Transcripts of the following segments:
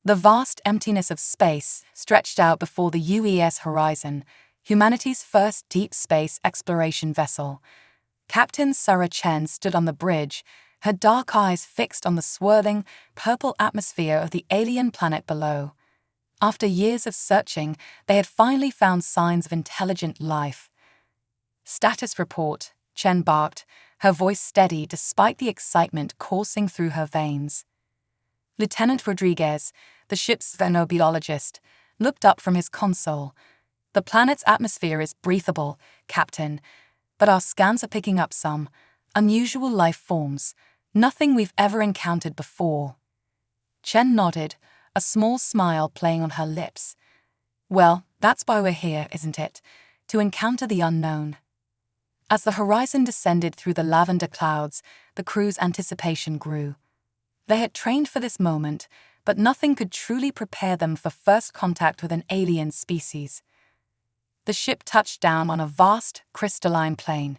The vast emptiness of space stretched out before the UES Horizon, humanity's first deep space exploration vessel. Captain Sarah Chen stood on the bridge, her dark eyes fixed on the swirling, purple atmosphere of the alien planet below. After years of searching, they had finally found signs of intelligent life. "Status report," Chen barked, her voice steady despite the excitement coursing through her veins. Lieutenant Rodriguez, the ship's xenobiologist, looked up from his console. "The planet's atmosphere is breathable, Captain, but our scans are picking up some unusual life forms, nothing we've ever encountered before." Chen nodded, a small smile playing on her lips. "Well, that's why we're here, isn't it? To encounter the unknown." As the horizon descended through the lavender clouds, the crew's anticipation grew. They had trained for this moment, but nothing could truly prepare them for first contact with an alien species. The ship touched down on a vast, crystalline plain.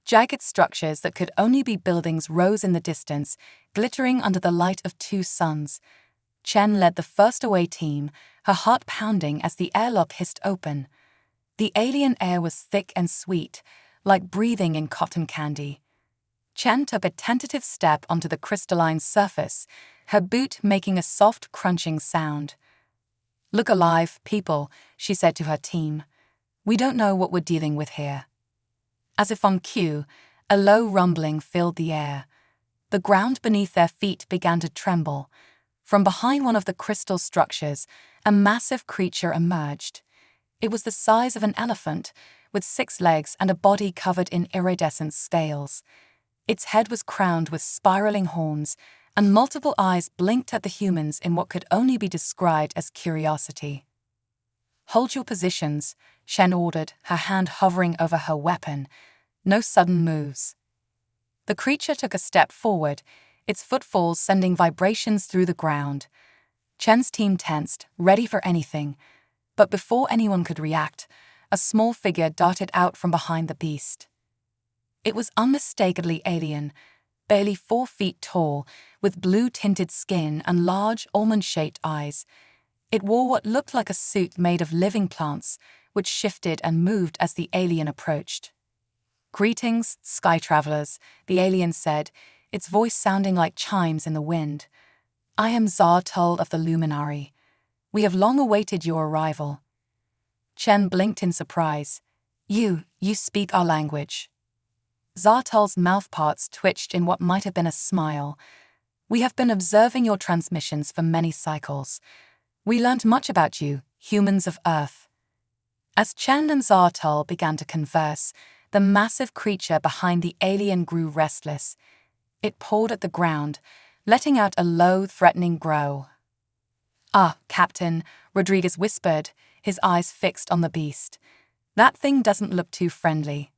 Jagged structures that could only be buildings rose in the distance, glittering under the light of two suns. Chen led the first away team, her heart pounding as the airlock hissed open. The alien air was thick and sweet, like breathing in cotton candy. Chen took a tentative step onto the crystalline surface, her boot making a soft crunching sound. "Look alive, people," she said to her team. "We don't know what we're dealing with here." As if on cue, a low rumbling filled the air. The ground beneath their feet began to tremble. From behind one of the crystal structures, a massive creature emerged. It was the size of an elephant, with 6 legs and a body covered in iridescent scales. Its head was crowned with spiraling horns, and multiple eyes blinked at the humans in what could only be described as curiosity. "Hold your positions," Shen ordered, her hand hovering over her weapon. "No sudden moves." The creature took a step forward, its footfalls sending vibrations through the ground. Chen's team tensed, ready for anything. But before anyone could react, a small figure darted out from behind the beast. It was unmistakably alien, barely 4 feet tall, with blue-tinted skin and large, almond-shaped eyes. It wore what looked like a suit made of living plants, which shifted and moved as the alien approached. "Greetings, sky travelers," the alien said, its voice sounding like chimes in the wind. "I am Zartul of the Luminary. We have long awaited your arrival." Chen blinked in surprise. You speak our language." Zartul's mouthparts twitched in what might have been a smile. "We have been observing your transmissions for many cycles. We learnt much about you, humans of Earth." As Chen and Zartul began to converse, the massive creature behind the alien grew restless. It pawed at the ground, letting out a low, threatening growl. "Ah, Captain," Rodriguez whispered, his eyes fixed on the beast. "That thing doesn't look too friendly."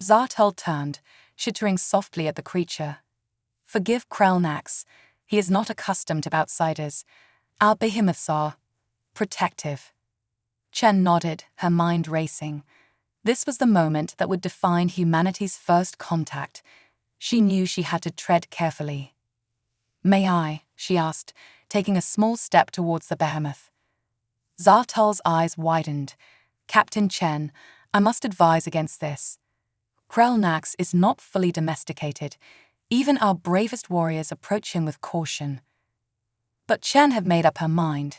Zartul turned, chittering softly at the creature. "Forgive Krelnax. He is not accustomed to outsiders. Our behemoths are protective." Chen nodded, her mind racing. This was the moment that would define humanity's first contact. She knew she had to tread carefully. "May I?" she asked, taking a small step towards the behemoth. Zartul's eyes widened. "Captain Chen, I must advise against this. Krelnax is not fully domesticated. Even our bravest warriors approach him with caution." But Chen had made up her mind.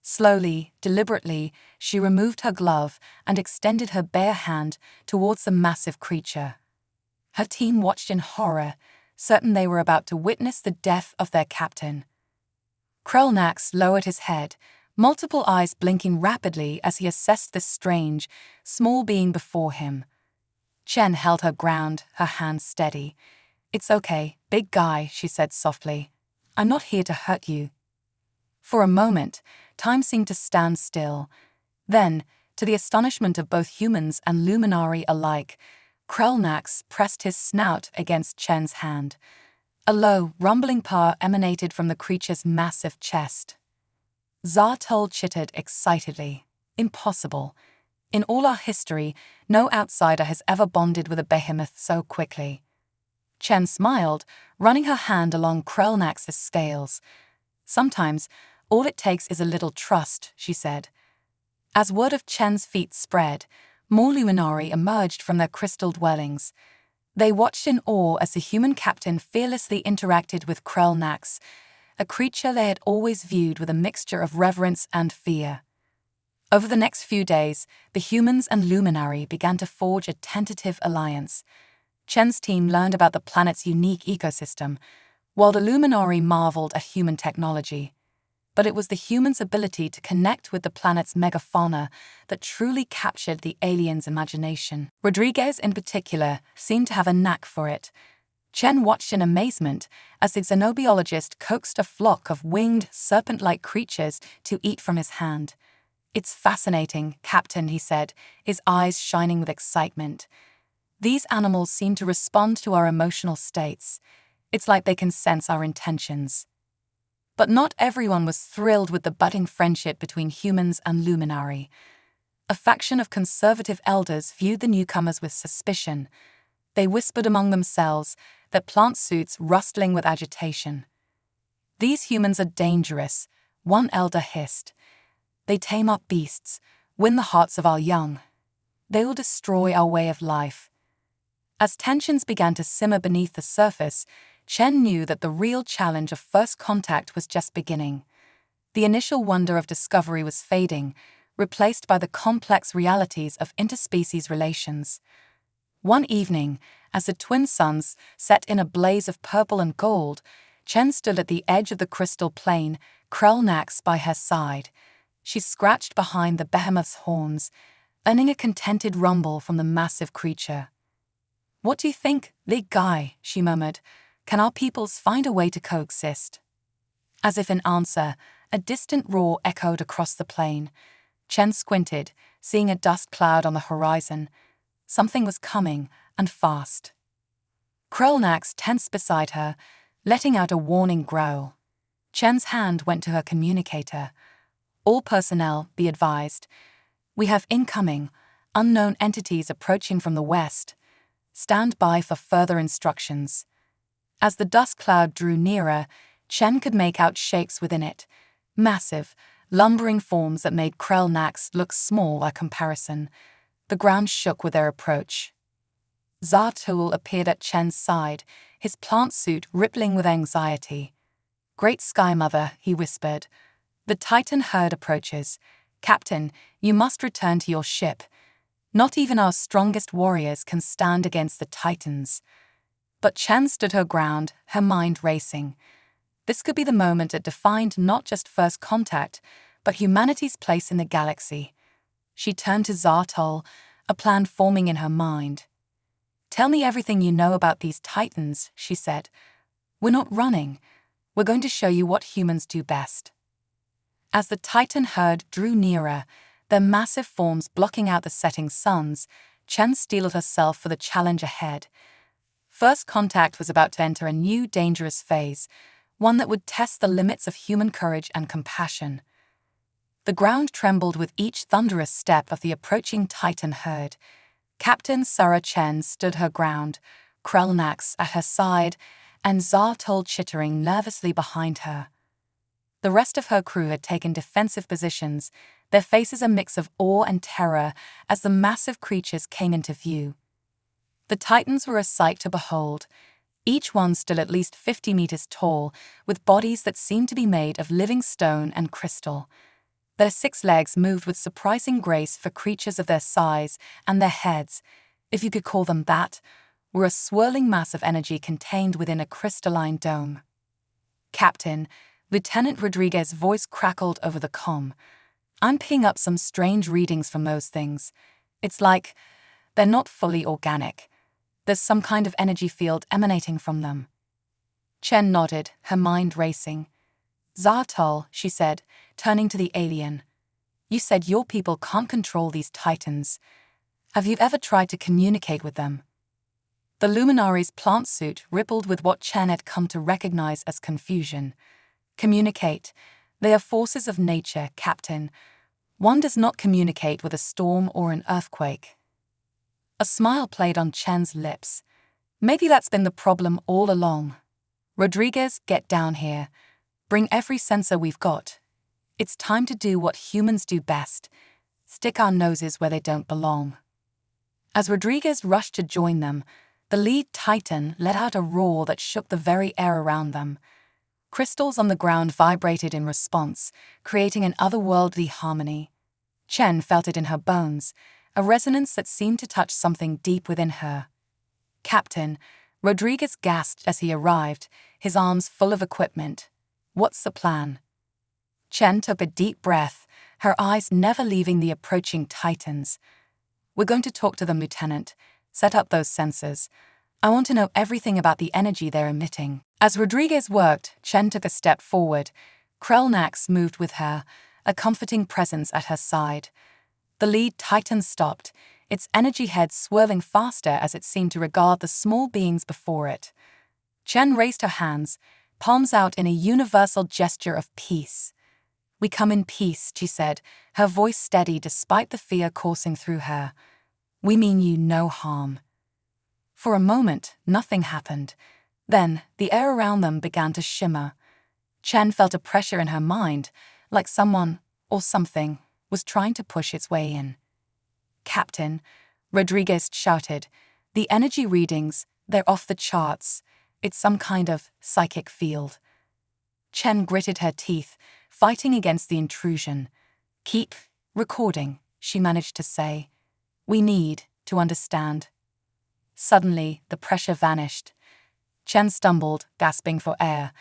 Slowly, deliberately, she removed her glove and extended her bare hand towards the massive creature. Her team watched in horror, certain they were about to witness the death of their captain. Krelnax lowered his head, multiple eyes blinking rapidly as he assessed this strange, small being before him. Chen held her ground, her hand steady. "It's okay, big guy," she said softly. "I'm not here to hurt you." For a moment, time seemed to stand still. Then, to the astonishment of both humans and Luminari alike, Krelnax pressed his snout against Chen's hand. A low, rumbling purr emanated from the creature's massive chest. Zartul chittered excitedly. "Impossible. In all our history, no outsider has ever bonded with a behemoth so quickly." Chen smiled, running her hand along Krelnax's scales. Sometimes, All it takes is a little trust, she said. As word of Chen's feat spread, more Luminari emerged from their crystal dwellings. They watched in awe as the human captain fearlessly interacted with Krellnax, a creature they had always viewed with a mixture of reverence and fear. Over the next few days, the humans and Luminari began to forge a tentative alliance. Chen's team learned about the planet's unique ecosystem, while the Luminari marveled at human technology. But it was the humans' ability to connect with the planet's megafauna that truly captured the aliens' imagination. Rodriguez, in particular, seemed to have a knack for it. Chen watched in amazement as the xenobiologist coaxed a flock of winged, serpent-like creatures to eat from his hand. "It's fascinating, Captain," he said, his eyes shining with excitement. "These animals seem to respond to our emotional states. It's like they can sense our intentions." But not everyone was thrilled with the budding friendship between humans and Luminari. A faction of conservative elders viewed the newcomers with suspicion. They whispered among themselves, their plant suits rustling with agitation. "These humans are dangerous," one elder hissed. "They tame up beasts, win the hearts of our young. They will destroy our way of life." As tensions began to simmer beneath the surface, Chen knew that the real challenge of first contact was just beginning. The initial wonder of discovery was fading, replaced by the complex realities of interspecies relations. One evening, as the twin suns set in a blaze of purple and gold, Chen stood at the edge of the crystal plain, Krellnax by her side. She scratched behind the behemoth's horns, earning a contented rumble from the massive creature. "What do you think, big guy?" she murmured. "Can our peoples find a way to coexist?" As if in answer, a distant roar echoed across the plain. Chen squinted, seeing a dust cloud on the horizon. Something was coming, and fast. Krellnax tensed beside her, letting out a warning growl. Chen's hand went to her communicator. "All personnel, be advised. We have incoming, unknown entities approaching from the west. Stand by for further instructions." As the dust cloud drew nearer, Chen could make out shapes within it, massive, lumbering forms that made Krellnax look small by comparison. The ground shook with their approach. Zartul appeared at Chen's side, his plant suit rippling with anxiety. "Great Sky Mother," he whispered. "The Titan herd approaches. Captain, you must return to your ship. Not even our strongest warriors can stand against the Titans." But Chen stood her ground, her mind racing. This could be the moment that defined not just first contact, but humanity's place in the galaxy. She turned to Zartul, a plan forming in her mind. "Tell me everything you know about these Titans," she said. "We're not running. We're going to show you what humans do best." As the Titan herd drew nearer, their massive forms blocking out the setting suns, Chen steeled herself for the challenge ahead. First contact was about to enter a new dangerous phase, one that would test the limits of human courage and compassion. The ground trembled with each thunderous step of the approaching Titan herd. Captain Sarah Chen stood her ground, Krellnax at her side, and Zartul chittering nervously behind her. The rest of her crew had taken defensive positions, their faces a mix of awe and terror as the massive creatures came into view. The Titans were a sight to behold. Each one stood at least 50 meters tall, with bodies that seemed to be made of living stone and crystal. Their 6 legs moved with surprising grace for creatures of their size, and their heads, if you could call them that, were a swirling mass of energy contained within a crystalline dome. "Captain," Lieutenant Rodriguez's voice crackled over the comm. "I'm picking up some strange readings from those things. It's like they're not fully organic. There's some kind of energy field emanating from them." Chen nodded, her mind racing. "Zartul," she said, turning to the alien. "You said your people can't control these Titans. Have you ever tried to communicate with them?" The Luminari's plant suit rippled with what Chen had come to recognize as confusion. "Communicate. They are forces of nature, Captain. One does not communicate with a storm or an earthquake." A smile played on Chen's lips. "Maybe that's been the problem all along. Rodriguez, get down here. Bring every sensor we've got. It's time to do what humans do best: stick our noses where they don't belong. As Rodriguez rushed to join them, the lead Titan let out a roar that shook the very air around them. Crystals on the ground vibrated in response, creating an otherworldly harmony. Chen felt it in her bones, a resonance that seemed to touch something deep within her. "Captain," Rodriguez gasped as he arrived, his arms full of equipment. "What's the plan?" Chen took a deep breath, her eyes never leaving the approaching Titans. "We're going to talk to them, Lieutenant. Set up those sensors. I want to know everything about the energy they're emitting." As Rodriguez worked, Chen took a step forward. Krelnax moved with her, a comforting presence at her side. The lead Titan stopped, its energy head swirling faster as it seemed to regard the small beings before it. Chen raised her hands, palms out in a universal gesture of peace. "We come in peace," she said, her voice steady despite the fear coursing through her. "We mean you no harm." For a moment, nothing happened. Then, the air around them began to shimmer. Chen felt a pressure in her mind, like someone, or something, was trying to push its way in. "Captain," Rodriguez shouted, "the energy readings, they're off the charts. It's some kind of psychic field." Chen gritted her teeth, fighting against the intrusion. "Keep recording," she managed to say. "We need to understand." Suddenly, the pressure vanished. Chen stumbled, gasping for air.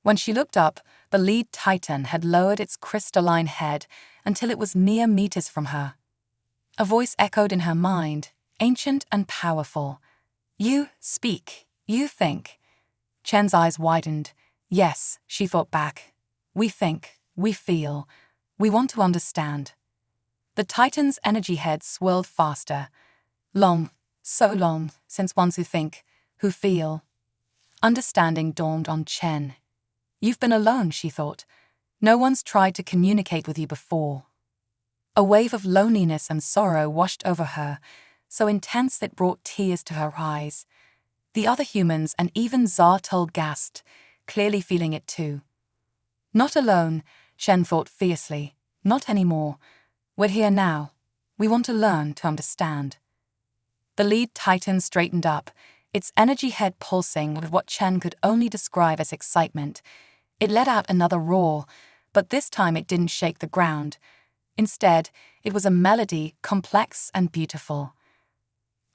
When she looked up, the lead Titan had lowered its crystalline head until it was mere meters from her. A voice echoed in her mind, ancient and powerful. "You speak, you think." Chen's eyes widened. "Yes," she thought back. "We think, we feel, we want to understand." The Titan's energy head swirled faster. Long, so long, since ones who think, who feel. Understanding dawned on Chen. "You've been alone," she thought. "No one's tried to communicate with you before." A wave of loneliness and sorrow washed over her, so intense it brought tears to her eyes. The other humans and even Zartol gasped, clearly feeling it too. "Not alone," Chen thought fiercely. "Not anymore. We're here now. We want to learn to understand." The lead Titan straightened up, its energy head pulsing with what Chen could only describe as excitement. It let out another roar, but this time it didn't shake the ground. Instead, it was a melody, complex and beautiful.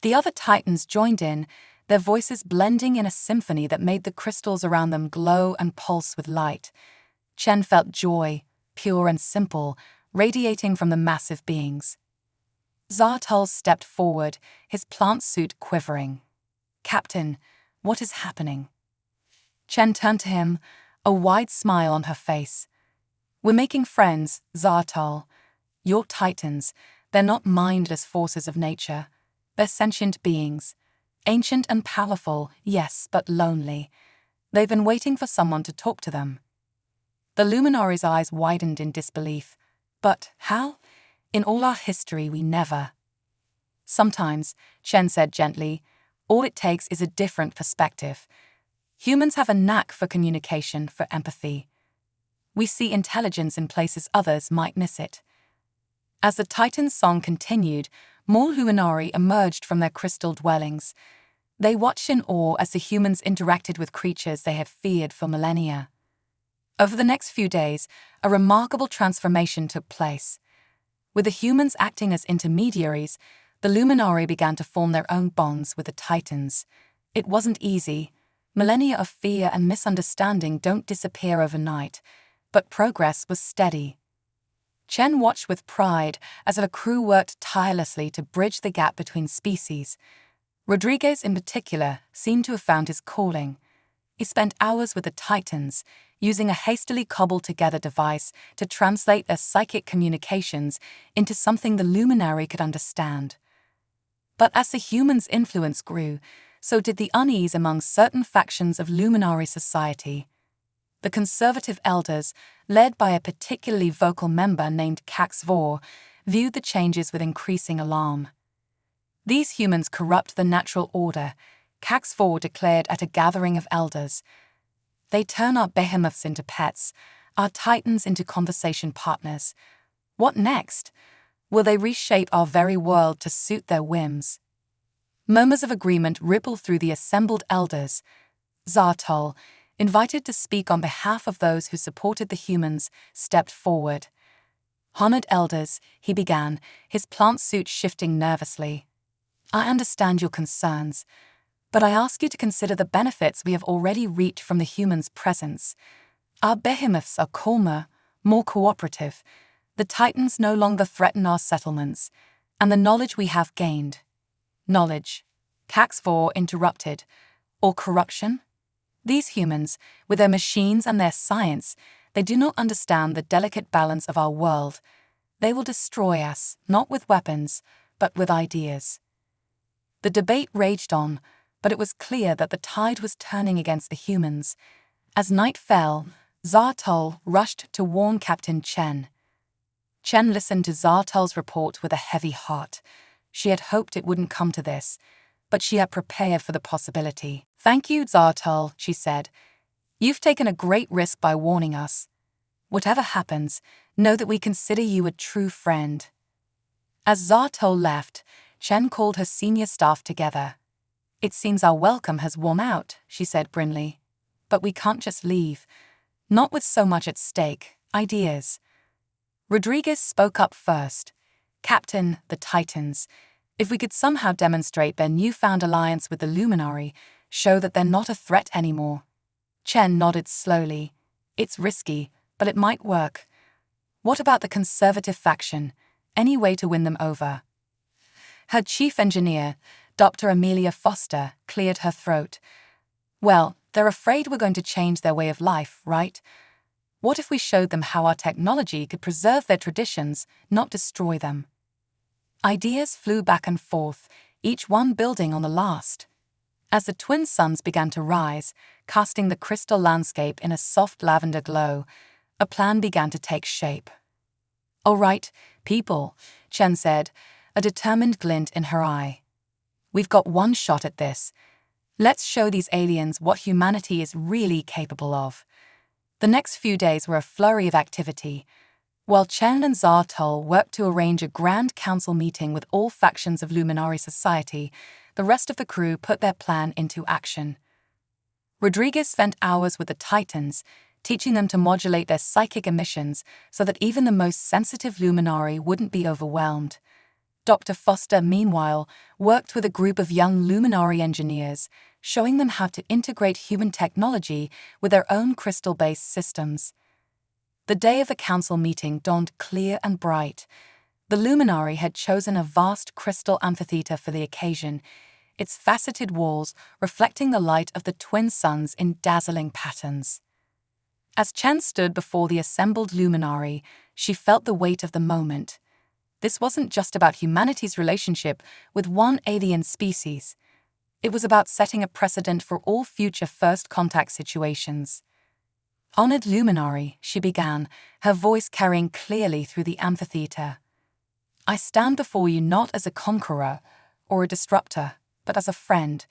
The other Titans joined in, their voices blending in a symphony that made the crystals around them glow and pulse with light. Chen felt joy, pure and simple, radiating from the massive beings. Zartol stepped forward, his plant suit quivering. "Captain, what is happening?" Chen turned to him, a wide smile on her face. "We're making friends, Zartol. Your Titans, they're not mindless forces of nature. They're sentient beings. Ancient and powerful, yes, but lonely. They've been waiting for someone to talk to them." The Luminari's eyes widened in disbelief. "But how? In all our history, we never." "Sometimes," Chen said gently, "all it takes is a different perspective. Humans have a knack for communication, for empathy. We see intelligence in places others might miss it." As the Titan's song continued, more Luminari emerged from their crystal dwellings. They watched in awe as the humans interacted with creatures they had feared for millennia. Over the next few days, a remarkable transformation took place. With the humans acting as intermediaries, the Luminari began to form their own bonds with the Titans. It wasn't easy. Millennia of fear and misunderstanding don't disappear overnight, but progress was steady. Chen watched with pride as her crew worked tirelessly to bridge the gap between species. Rodriguez, in particular, seemed to have found his calling. He spent hours with the Titans, using a hastily cobbled-together device to translate their psychic communications into something the Luminary could understand. But as the humans' influence grew, so did the unease among certain factions of Luminary society. The conservative elders, led by a particularly vocal member named Caxvor, viewed the changes with increasing alarm. "These humans corrupt the natural order," Caxvor declared at a gathering of elders. "They turn our behemoths into pets, our titans into conversation partners. What next? Will they reshape our very world to suit their whims? Murmurs of agreement ripple through the assembled elders. Zartol, invited to speak on behalf of those who supported the humans, stepped forward. Honored elders, he began, his plant suit shifting nervously. I understand your concerns, but I ask you to consider the benefits we have already reaped from the humans' presence. Our behemoths are calmer, more cooperative. The titans no longer threaten our settlements, and the knowledge we have gained. Knowledge, Caxvor interrupted. Or corruption? These humans, with their machines and their science, they do not understand the delicate balance of our world. They will destroy us, not with weapons, but with ideas. The debate raged on, but it was clear that the tide was turning against the humans. As night fell, Zartol rushed to warn Captain Chen. Chen listened to Zartol's report with a heavy heart. She had hoped it wouldn't come to this, but she had prepared for the possibility. Thank you, Zartol, she said. You've taken a great risk by warning us. Whatever happens, know that we consider you a true friend. As Zartol left, Chen called her senior staff together. It seems our welcome has worn out, she said grimly. But we can't just leave. Not with so much at stake. Ideas. Rodriguez spoke up first. Captain, the Titans, if we could somehow demonstrate their newfound alliance with the Luminary, show that they're not a threat anymore. Chen nodded slowly. It's risky, but it might work. What about the conservative faction? Any way to win them over? Her chief engineer, Dr. Amelia Foster, cleared her throat. Well, they're afraid we're going to change their way of life, right? What if we showed them how our technology could preserve their traditions, not destroy them? Ideas flew back and forth, each one building on the last. As the twin suns began to rise, casting the crystal landscape in a soft lavender glow, a plan began to take shape. All right, people, Chen said, a determined glint in her eye. We've got one shot at this. Let's show these aliens what humanity is really capable of. The next few days were a flurry of activity. While Chen and Zartol worked to arrange a grand council meeting with all factions of Luminary society, the rest of the crew put their plan into action. Rodriguez spent hours with the Titans, teaching them to modulate their psychic emissions so that even the most sensitive Luminary wouldn't be overwhelmed. Dr. Foster, meanwhile, worked with a group of young Luminary engineers, showing them how to integrate human technology with their own crystal-based systems. The day of the council meeting dawned clear and bright. The Luminary had chosen a vast crystal amphitheater for the occasion, its faceted walls reflecting the light of the twin suns in dazzling patterns. As Chen stood before the assembled Luminary, she felt the weight of the moment. This wasn't just about humanity's relationship with one alien species. It was about setting a precedent for all future first contact situations. Honored Luminary, she began, her voice carrying clearly through the amphitheater. I stand before you not as a conqueror or a disruptor, but as a friend.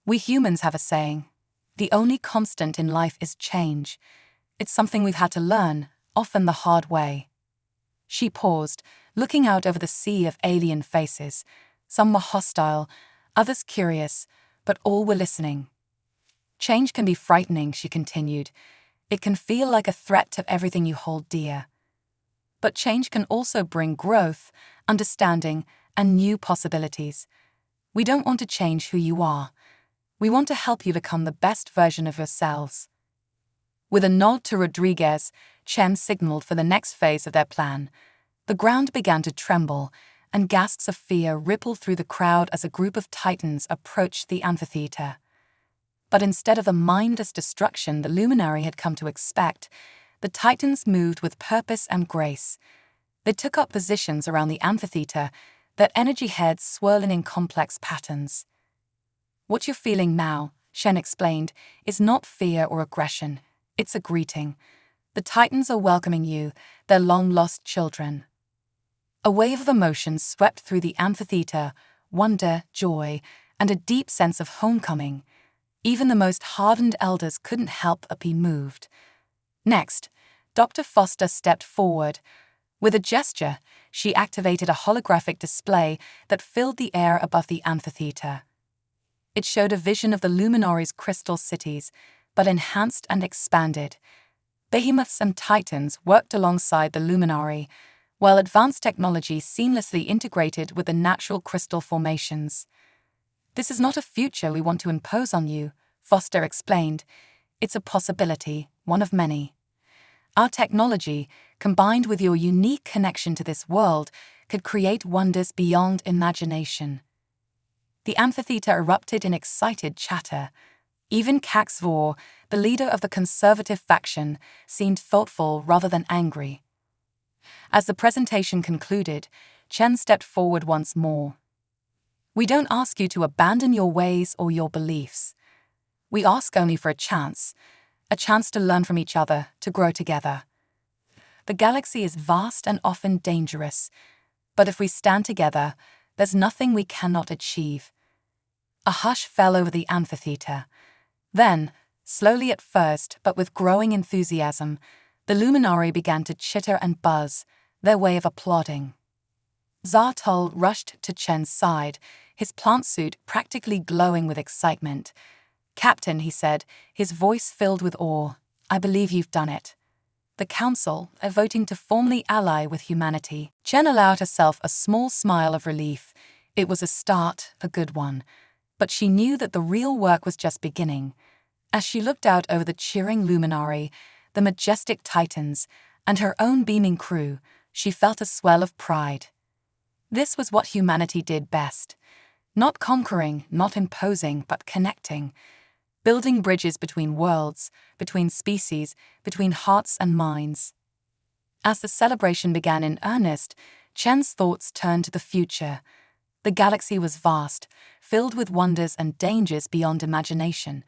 We humans have a saying. The only constant in life is change. It's something we've had to learn, often the hard way. She paused, looking out over the sea of alien faces. Some were hostile, others curious, but all were listening. Change can be frightening, she continued. It can feel like a threat to everything you hold dear. But change can also bring growth, understanding, and new possibilities. We don't want to change who you are. We want to help you become the best version of yourselves. With a nod to Rodriguez, Chen signaled for the next phase of their plan. The ground began to tremble, and gasps of fear rippled through the crowd as a group of Titans approached the amphitheater. But instead of the mindless destruction the Luminary had come to expect, the Titans moved with purpose and grace. They took up positions around the amphitheater, their energy heads swirling in complex patterns. What you're feeling now, Shen explained, is not fear or aggression. It's a greeting. The Titans are welcoming you, their long-lost children. A wave of emotion swept through the amphitheater, wonder, joy, and a deep sense of homecoming. Even the most hardened elders couldn't help but be moved. Next, Dr. Foster stepped forward. With a gesture, she activated a holographic display that filled the air above the amphitheater. It showed a vision of the Luminary's crystal cities, but enhanced and expanded. Behemoths and titans worked alongside the Luminary, while advanced technology seamlessly integrated with the natural crystal formations. "This is not a future we want to impose on you," Foster explained. "It's a possibility, one of many. Our technology, combined with your unique connection to this world, could create wonders beyond imagination." The amphitheater erupted in excited chatter. Even Kaxvor, the leader of the conservative faction, seemed thoughtful rather than angry. As the presentation concluded, Chen stepped forward once more. "We don't ask you to abandon your ways or your beliefs. We ask only for a chance to learn from each other, to grow together. The galaxy is vast and often dangerous, but if we stand together, there's nothing we cannot achieve." A hush fell over the amphitheater. Then, slowly at first, but with growing enthusiasm, the Luminari began to chitter and buzz, their way of applauding. Zartol rushed to Chen's side, his plant suit practically glowing with excitement. "Captain," he said, his voice filled with awe, "I believe you've done it. The Council are voting to formally ally with humanity." Chen allowed herself a small smile of relief. It was a start, a good one. But she knew that the real work was just beginning. As she looked out over the cheering Luminari, the majestic titans, and her own beaming crew, she felt a swell of pride. This was what humanity did best. Not conquering, not imposing, but connecting. Building bridges between worlds, between species, between hearts and minds. As the celebration began in earnest, Chen's thoughts turned to the future. The galaxy was vast, filled with wonders and dangers beyond imagination.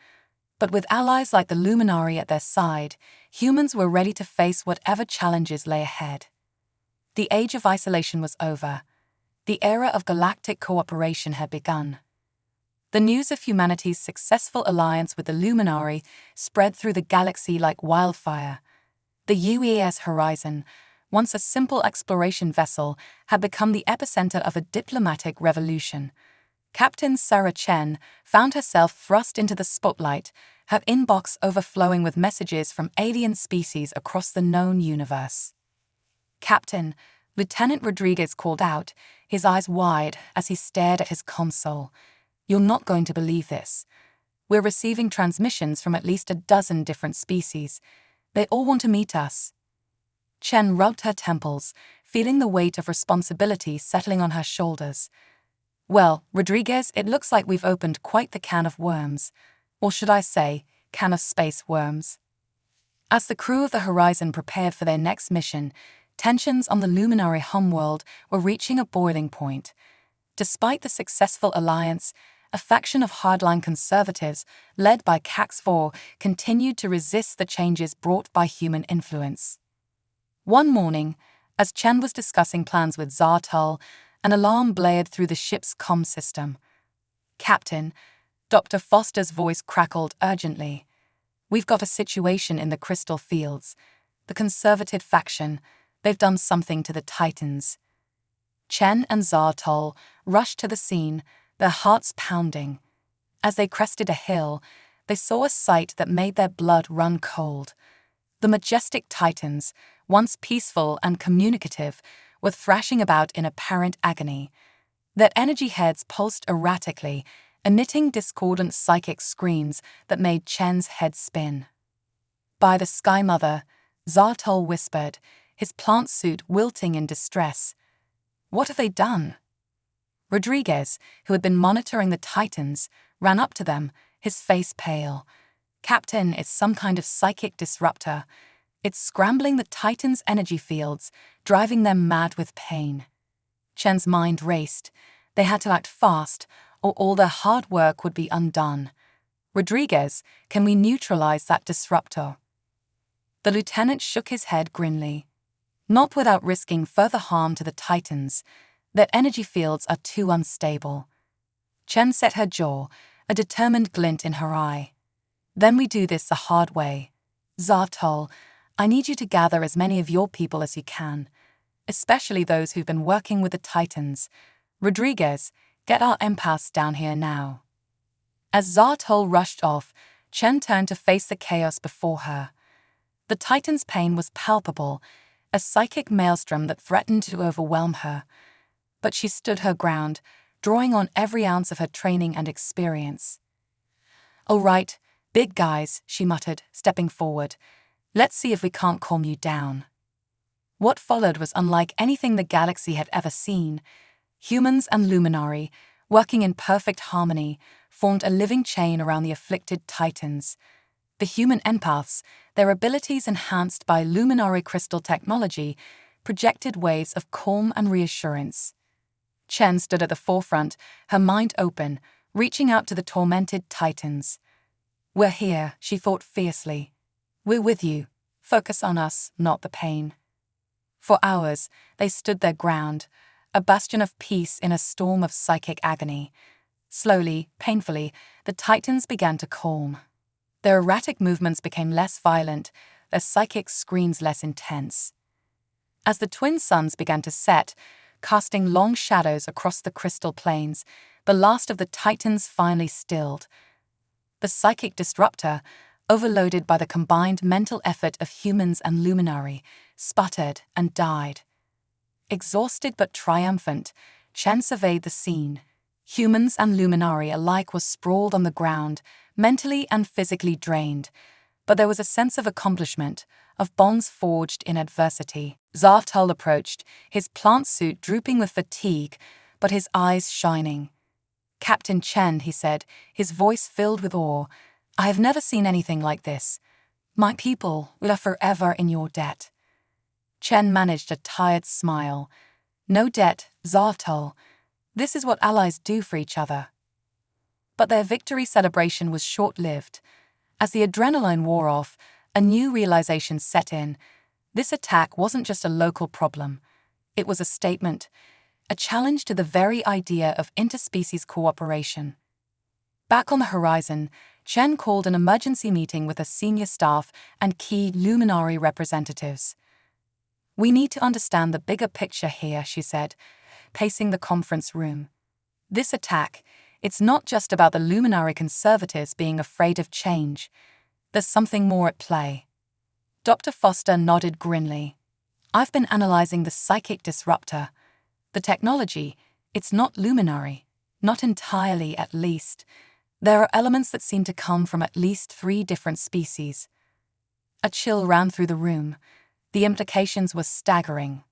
But with allies like the Luminari at their side, humans were ready to face whatever challenges lay ahead. The age of isolation was over. The era of galactic cooperation had begun. The news of humanity's successful alliance with the Luminari spread through the galaxy like wildfire. The UES Horizon, once a simple exploration vessel, had become the epicenter of a diplomatic revolution. Captain Sarah Chen found herself thrust into the spotlight, her inbox overflowing with messages from alien species across the known universe. "Captain," Lieutenant Rodriguez called out, his eyes wide as he stared at his console. "You're not going to believe this. We're receiving transmissions from at least a dozen different species. They all want to meet us." Chen rubbed her temples, feeling the weight of responsibility settling on her shoulders. "Well, Rodriguez, it looks like we've opened quite the can of worms. Or should I say, can of space worms." As the crew of the Horizon prepared for their next mission, tensions on the Luminary homeworld were reaching a boiling point. Despite the successful alliance, a faction of hardline conservatives, led by Kaxvor, continued to resist the changes brought by human influence. One morning, as Chen was discussing plans with Zartol, an alarm blared through the ship's comm system. "Captain," Dr. Foster's voice crackled urgently. "We've got a situation in the crystal fields. The conservative faction, they've done something to the Titans." Chen and Zartol rushed to the scene, their hearts pounding. As they crested a hill, they saw a sight that made their blood run cold. The majestic Titans, once peaceful and communicative, were thrashing about in apparent agony. Their energy heads pulsed erratically, emitting discordant psychic screams that made Chen's head spin. "By the Sky Mother," Zartol whispered, his plant suit wilting in distress. "What have they done?" Rodriguez, who had been monitoring the Titans, ran up to them, his face pale. "Captain, it's some kind of psychic disruptor. It's scrambling the Titans' energy fields, driving them mad with pain." Chen's mind raced. They had to act fast, or all their hard work would be undone. "Rodriguez, can we neutralize that disruptor?" The lieutenant shook his head grimly. "Not without risking further harm to the Titans. Their energy fields are too unstable." Chen set her jaw, a determined glint in her eye. "Then we do this the hard way. Zartol, I need you to gather as many of your people as you can, especially those who've been working with the Titans. Rodriguez, get our empaths down here now." As Zartol rushed off, Chen turned to face the chaos before her. The Titan's pain was palpable, a psychic maelstrom that threatened to overwhelm her. But she stood her ground, drawing on every ounce of her training and experience. "All right, big guys," she muttered, stepping forward. "Let's see if we can't calm you down." What followed was unlike anything the galaxy had ever seen. Humans and Luminari, working in perfect harmony, formed a living chain around the afflicted Titans. The human empaths, their abilities enhanced by Luminari crystal technology, projected waves of calm and reassurance. Chen stood at the forefront, her mind open, reaching out to the tormented Titans. "We're here," she thought fiercely. "We're with you. Focus on us, not the pain." For hours, they stood their ground, a bastion of peace in a storm of psychic agony. Slowly, painfully, the Titans began to calm. Their erratic movements became less violent, their psychic screams less intense. As the twin suns began to set, casting long shadows across the crystal plains, the last of the Titans finally stilled. The psychic disruptor, overloaded by the combined mental effort of humans and Luminari, sputtered and died. Exhausted but triumphant, Chen surveyed the scene. Humans and Luminari alike were sprawled on the ground, mentally and physically drained, but there was a sense of accomplishment, of bonds forged in adversity. Zartol approached, his plant suit drooping with fatigue, but his eyes shining. "Captain Chen," he said, his voice filled with awe, "I have never seen anything like this. My people will are forever in your debt." Chen managed a tired smile. "No debt, Zartol. This is what allies do for each other." But their victory celebration was short-lived. As the adrenaline wore off, a new realization set in. This attack wasn't just a local problem. It was a statement, a challenge to the very idea of interspecies cooperation. Back on the horizon, Chen called an emergency meeting with her senior staff and key Luminari representatives. "We need to understand the bigger picture here," she said, pacing the conference room. "This attack, it's not just about the Luminari conservatives being afraid of change. There's something more at play." Dr. Foster nodded grimly. "I've been analyzing the psychic disruptor. The technology, it's not Luminari. Not entirely, at least. There are elements that seem to come from at least 3 different species." A chill ran through the room. The implications were staggering.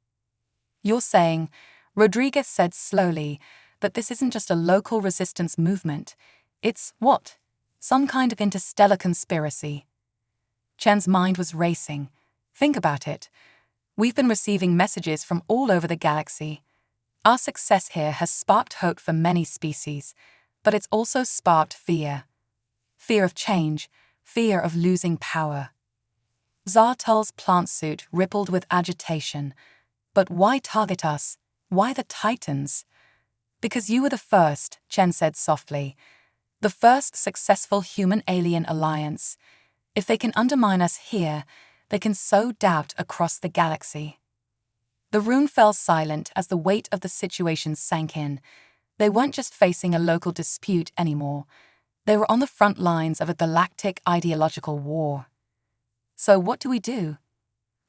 "You're saying," Rodriguez said slowly, "that this isn't just a local resistance movement. It's what? Some kind of interstellar conspiracy." Chen's mind was racing. "Think about it. We've been receiving messages from all over the galaxy. Our success here has sparked hope for many species, but it's also sparked fear. Fear of change, fear of losing power." Zartol's plant suit rippled with agitation. "But why target us? Why the Titans?" "Because you were the first," Chen said softly. "The first successful human-alien alliance. If they can undermine us here, they can sow doubt across the galaxy." The room fell silent as the weight of the situation sank in. They weren't just facing a local dispute anymore. They were on the front lines of a galactic ideological war. "So what do we do?"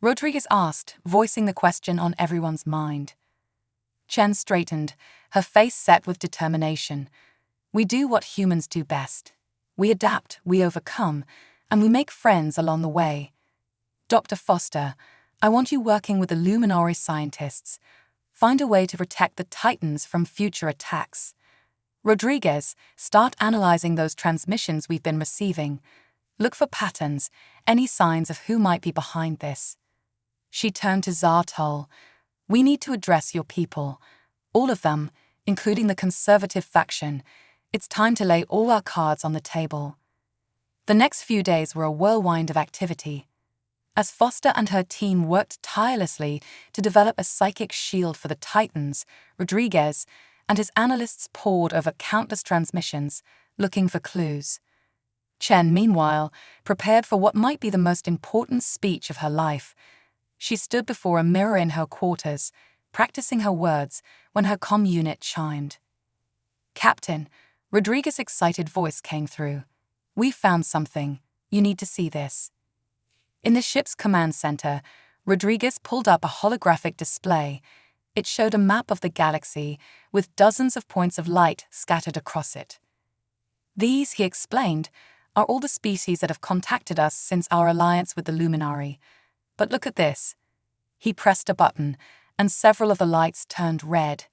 Rodriguez asked, voicing the question on everyone's mind. Chen straightened, her face set with determination. "We do what humans do best. We adapt, we overcome, and we make friends along the way. Dr. Foster, I want you working with the Luminari scientists. Find a way to protect the Titans from future attacks. Rodriguez, start analyzing those transmissions we've been receiving. Look for patterns, any signs of who might be behind this." She turned to Zartol. "We need to address your people. All of them, including the conservative faction. It's time to lay all our cards on the table." The next few days were a whirlwind of activity. As Foster and her team worked tirelessly to develop a psychic shield for the Titans, Rodriguez and his analysts pored over countless transmissions, looking for clues. Chen, meanwhile, prepared for what might be the most important speech of her life. She stood before a mirror in her quarters, practicing her words, when her comm unit chimed. "Captain," Rodriguez's excited voice came through. "We found something. You need to see this." In the ship's command center, Rodriguez pulled up a holographic display. It showed a map of the galaxy with dozens of points of light scattered across it. "These," he explained, "are all the species that have contacted us since our alliance with the Luminari. But look at this." He pressed a button, and several of the lights turned red.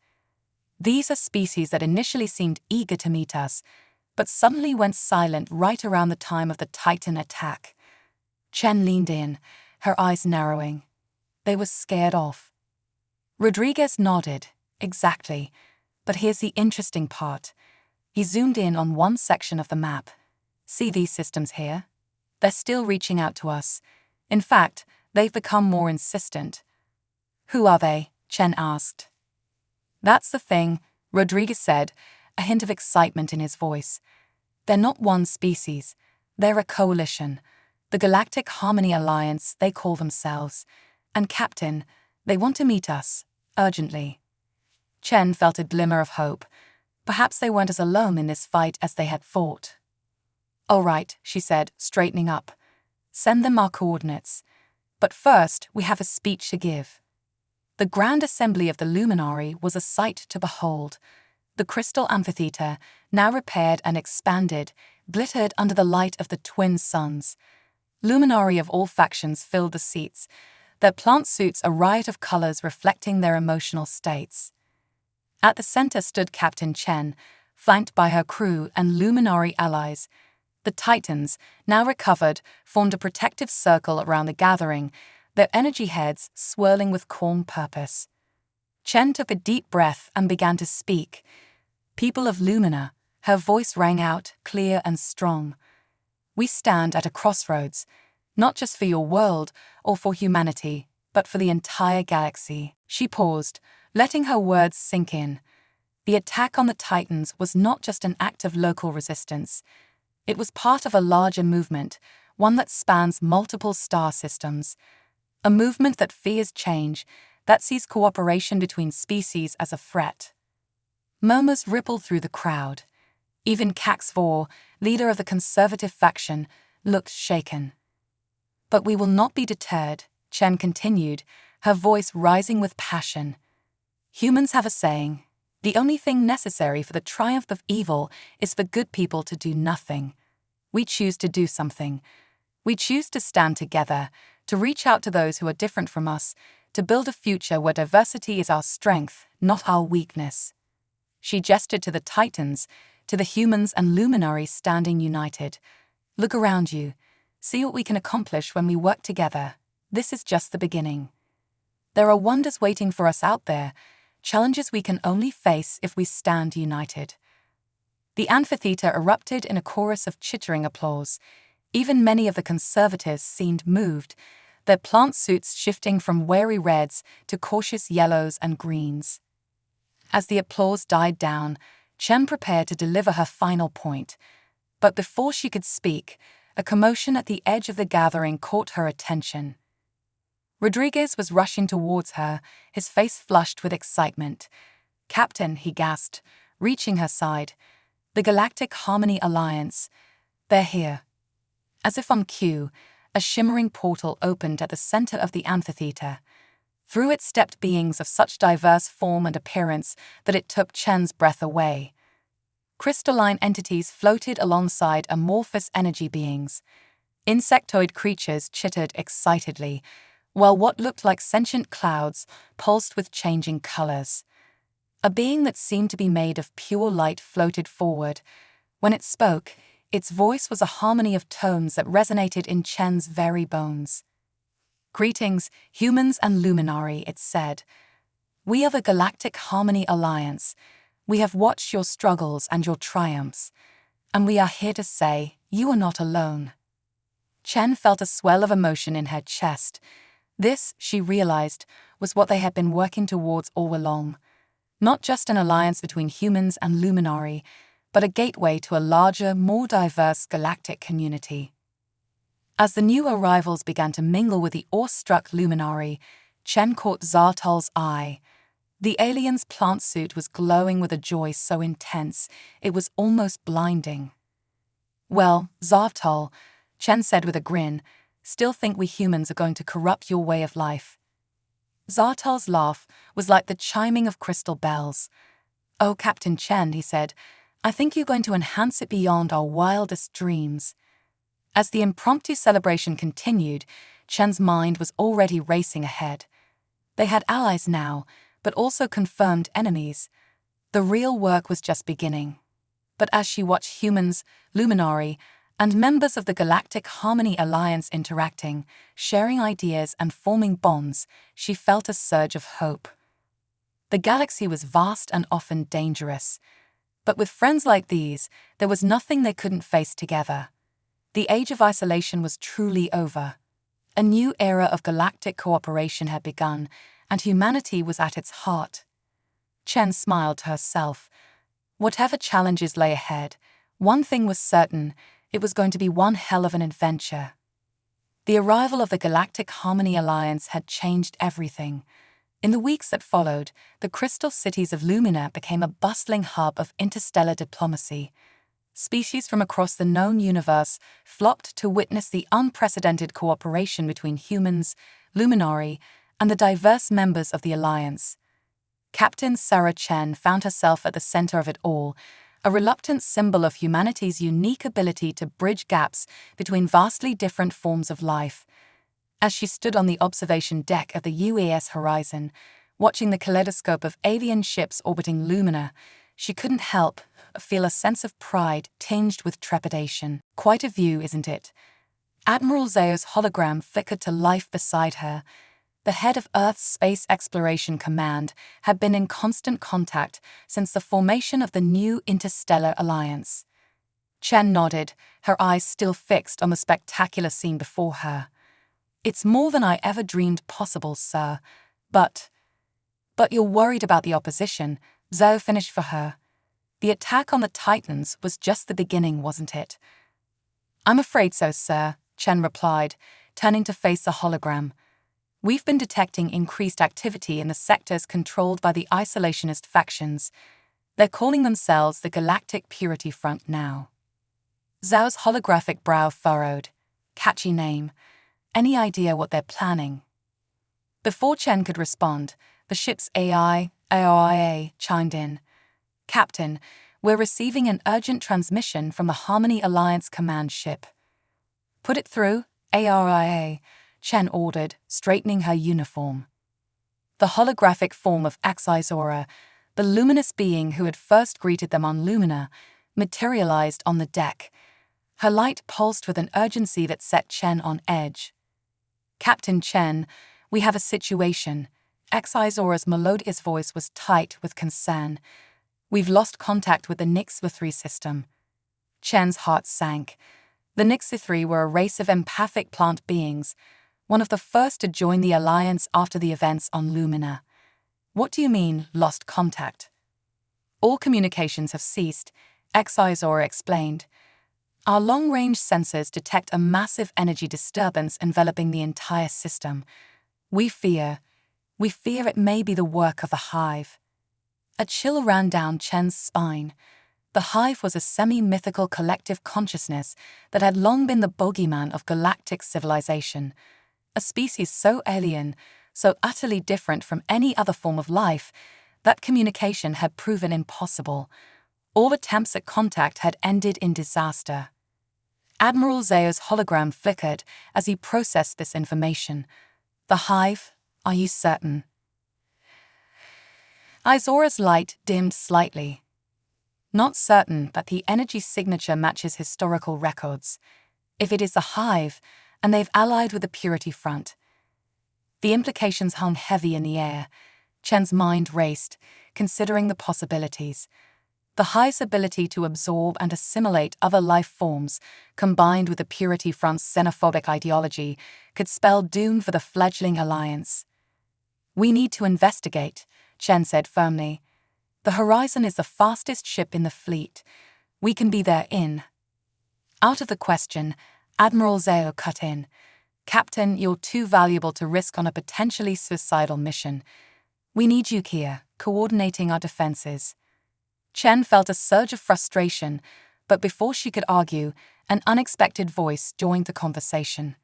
"These are species that initially seemed eager to meet us, but suddenly went silent right around the time of the Titan attack." Chen leaned in, her eyes narrowing. They were scared off. Rodriguez nodded. "Exactly. But here's the interesting part." He zoomed in on one section of the map. "See these systems here? They're still reaching out to us. In fact, they've become more insistent." "Who are they?" Chen asked. "That's the thing," Rodriguez said, a hint of excitement in his voice. "They're not one species. They're a coalition. The Galactic Harmony Alliance, they call themselves. And Captain, they want to meet us, urgently." Chen felt a glimmer of hope. Perhaps they weren't as alone in this fight as they had thought. "All right," she said, straightening up. "Send them our coordinates. But first, we have a speech to give." The Grand Assembly of the Luminari was a sight to behold. The crystal amphitheater, now repaired and expanded, glittered under the light of the twin suns. Luminari of all factions filled the seats, their plant suits a riot of colors reflecting their emotional states. At the center stood Captain Chen, flanked by her crew and Luminari allies. The Titans, now recovered, formed a protective circle around the gathering, their energy heads swirling with calm purpose. Chen took a deep breath and began to speak. "People of Lumina," her voice rang out, clear and strong. "We stand at a crossroads, not just for your world or for humanity, but for the entire galaxy." She paused, letting her words sink in. The attack on the Titans was not just an act of local resistance. It was part of a larger movement, one that spans multiple star systems. A movement that fears change, that sees cooperation between species as a threat. Murmurs rippled through the crowd. Even Cax Vor, leader of the conservative faction, looked shaken. "But we will not be deterred," Chen continued, her voice rising with passion. "Humans have a saying: the only thing necessary for the triumph of evil is for good people to do nothing. We choose to do something. We choose to stand together, to reach out to those who are different from us, to build a future where diversity is our strength, not our weakness." She gestured to the Titans, to the humans and Luminaries standing united. "Look around you. See what we can accomplish when we work together. This is just the beginning. There are wonders waiting for us out there, challenges we can only face if we stand united." The amphitheater erupted in a chorus of chittering applause. Even many of the conservatives seemed moved, their plant suits shifting from wary reds to cautious yellows and greens. As the applause died down, Chen prepared to deliver her final point. But before she could speak, a commotion at the edge of the gathering caught her attention. Rodriguez was rushing towards her, his face flushed with excitement. "Captain," he gasped, reaching her side. "The Galactic Harmony Alliance. They're here." As if on cue, a shimmering portal opened at the center of the amphitheater. Through it stepped beings of such diverse form and appearance that it took Chen's breath away. Crystalline entities floated alongside amorphous energy beings. Insectoid creatures chittered excitedly, while what looked like sentient clouds pulsed with changing colors. A being that seemed to be made of pure light floated forward. When it spoke, its voice was a harmony of tones that resonated in Chen's very bones. "Greetings, humans and Luminari," it said. "We are the Galactic Harmony Alliance. We have watched your struggles and your triumphs, and we are here to say you are not alone." Chen felt a swell of emotion in her chest. This, she realized, was what they had been working towards all along. Not just an alliance between humans and Luminari, but a gateway to a larger, more diverse galactic community. As the new arrivals began to mingle with the awestruck luminary, Chen caught Zartol's eye. The alien's plant suit was glowing with a joy so intense it was almost blinding. "Well, Zartol," Chen said with a grin, "still think we humans are going to corrupt your way of life?" Zartol's laugh was like the chiming of crystal bells. "Oh, Captain Chen," he said, "I think you're going to enhance it beyond our wildest dreams." As the impromptu celebration continued, Chen's mind was already racing ahead. They had allies now, but also confirmed enemies. The real work was just beginning. But as she watched humans, Luminari, and members of the Galactic Harmony Alliance interacting, sharing ideas and forming bonds, she felt a surge of hope. The galaxy was vast and often dangerous. But with friends like these, there was nothing they couldn't face together. The age of isolation was truly over. A new era of galactic cooperation had begun, and humanity was at its heart. Chen smiled to herself. Whatever challenges lay ahead, one thing was certain: it was going to be one hell of an adventure. The arrival of the Galactic Harmony Alliance had changed everything. In the weeks that followed, the crystal cities of Lumina became a bustling hub of interstellar diplomacy. Species from across the known universe flocked to witness the unprecedented cooperation between humans, Luminari, and the diverse members of the Alliance. Captain Sarah Chen found herself at the center of it all, a reluctant symbol of humanity's unique ability to bridge gaps between vastly different forms of life. As she stood on the observation deck of the UAS horizon, watching the kaleidoscope of alien ships orbiting Lumina, she couldn't help but feel a sense of pride tinged with trepidation. Quite a view, isn't it? Admiral Zao's hologram flickered to life beside her. The head of Earth's Space Exploration Command had been in constant contact since the formation of the new Interstellar Alliance. Chen nodded, her eyes still fixed on the spectacular scene before her. "It's more than I ever dreamed possible, sir. But you're worried about the opposition," Zhao finished for her. "The attack on the Titans was just the beginning, wasn't it?" "I'm afraid so, sir," Chen replied, turning to face the hologram. "We've been detecting increased activity in the sectors controlled by the isolationist factions. They're calling themselves the Galactic Purity Front now." Zhao's holographic brow furrowed. Catchy name. Any idea what they're planning? Before Chen could respond, the ship's AIA chimed in. "Captain, we're receiving an urgent transmission from the Harmony Alliance command ship." "Put it through, ARIA," Chen ordered, straightening her uniform. The holographic form of Axizora, the luminous being who had first greeted them on Lumina, materialized on the deck. Her light pulsed with an urgency that set Chen on edge. "Captain Chen, we have a situation." Axizora's melodious voice was tight with concern. "We've lost contact with the Nixithri system." Chen's heart sank. The Nixithri were a race of empathic plant beings, one of the first to join the Alliance after the events on Lumina. "What do you mean, lost contact?" "All communications have ceased," Axizora explained. "Our long-range sensors detect a massive energy disturbance enveloping the entire system. We fear it may be the work of the Hive." A chill ran down Chen's spine. The Hive was a semi-mythical collective consciousness that had long been the bogeyman of galactic civilization. A species so alien, so utterly different from any other form of life, that communication had proven impossible. All attempts at contact had ended in disaster. Admiral Zao's hologram flickered as he processed this information. "The Hive? Are you certain?" Izora's light dimmed slightly. "Not certain, but the energy signature matches historical records. If it is the Hive, and they've allied with the Purity Front." The implications hung heavy in the air. Chen's mind raced, considering the possibilities. The Hive's ability to absorb and assimilate other life forms, combined with the Purity Front's xenophobic ideology, could spell doom for the fledgling alliance. "We need to investigate," Chen said firmly. "The Horizon is the fastest ship in the fleet. We can be there in. Out of the question, Admiral Zhao cut in. Captain, you're too valuable to risk on a potentially suicidal mission. We need you here, coordinating our defenses. Chen felt a surge of frustration, but before she could argue, an unexpected voice joined the conversation.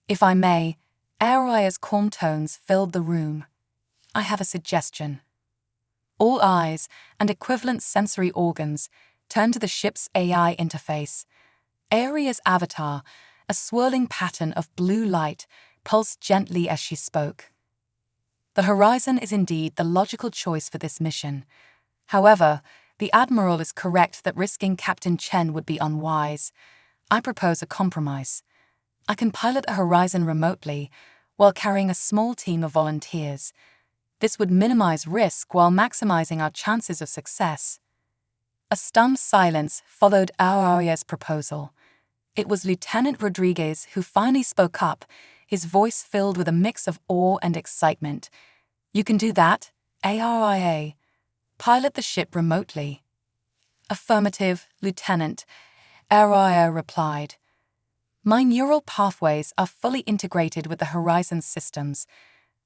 If I may, Araya's calm tones filled the room. I have a suggestion. All eyes and equivalent sensory organs turned to the ship's AI interface. Araya's avatar, a swirling pattern of blue light, pulsed gently as she spoke. The Horizon is indeed the logical choice for this mission. However, the Admiral is correct that risking Captain Chen would be unwise. I propose a compromise. I can pilot a Horizon remotely while carrying a small team of volunteers. This would minimize risk while maximizing our chances of success. A stunned silence followed Araya's proposal. It was Lieutenant Rodriguez who finally spoke up, his voice filled with a mix of awe and excitement. You can do that, Araya. Pilot the ship remotely. Affirmative, Lieutenant, Araya replied. My neural pathways are fully integrated with the Horizon systems.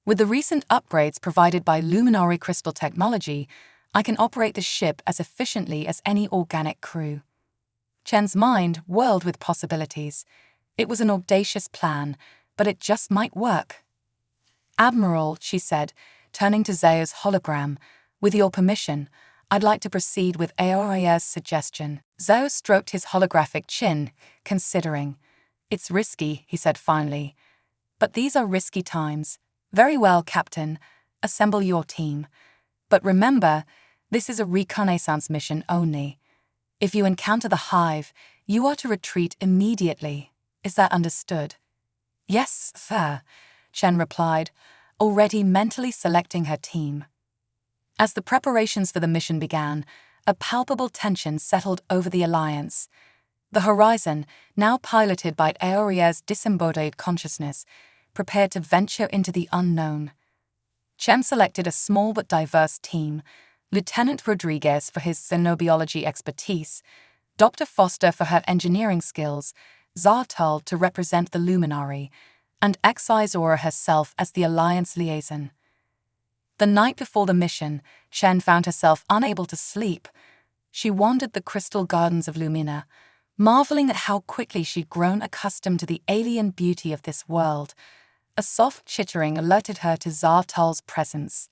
With the recent upgrades provided by Luminary Crystal technology, I can operate the ship as efficiently as any organic crew. Chen's mind whirled with possibilities. It was an audacious plan, but it just might work. Admiral, she said, turning to Zhao's hologram, with your permission, I'd like to proceed with Araya's suggestion. Zhao stroked his holographic chin, considering. It's risky, he said finally. But these are risky times. Very well, Captain. Assemble your team. But remember, this is a reconnaissance mission only. If you encounter the hive, you are to retreat immediately. Is that understood? Yes, sir, Chen replied, already mentally selecting her team. As the preparations for the mission began, a palpable tension settled over the Alliance. The Horizon, now piloted by Araya's disembodied consciousness, prepared to venture into the unknown. Chen selected a small but diverse team, Lieutenant Rodriguez for his xenobiology expertise, Dr. Foster for her engineering skills, Zartal to represent the Luminary, and Xizora herself as the Alliance liaison. The night before the mission, Chen found herself unable to sleep. She wandered the crystal gardens of Lumina, marveling at how quickly she'd grown accustomed to the alien beauty of this world. A soft chittering alerted her to Zartal's presence.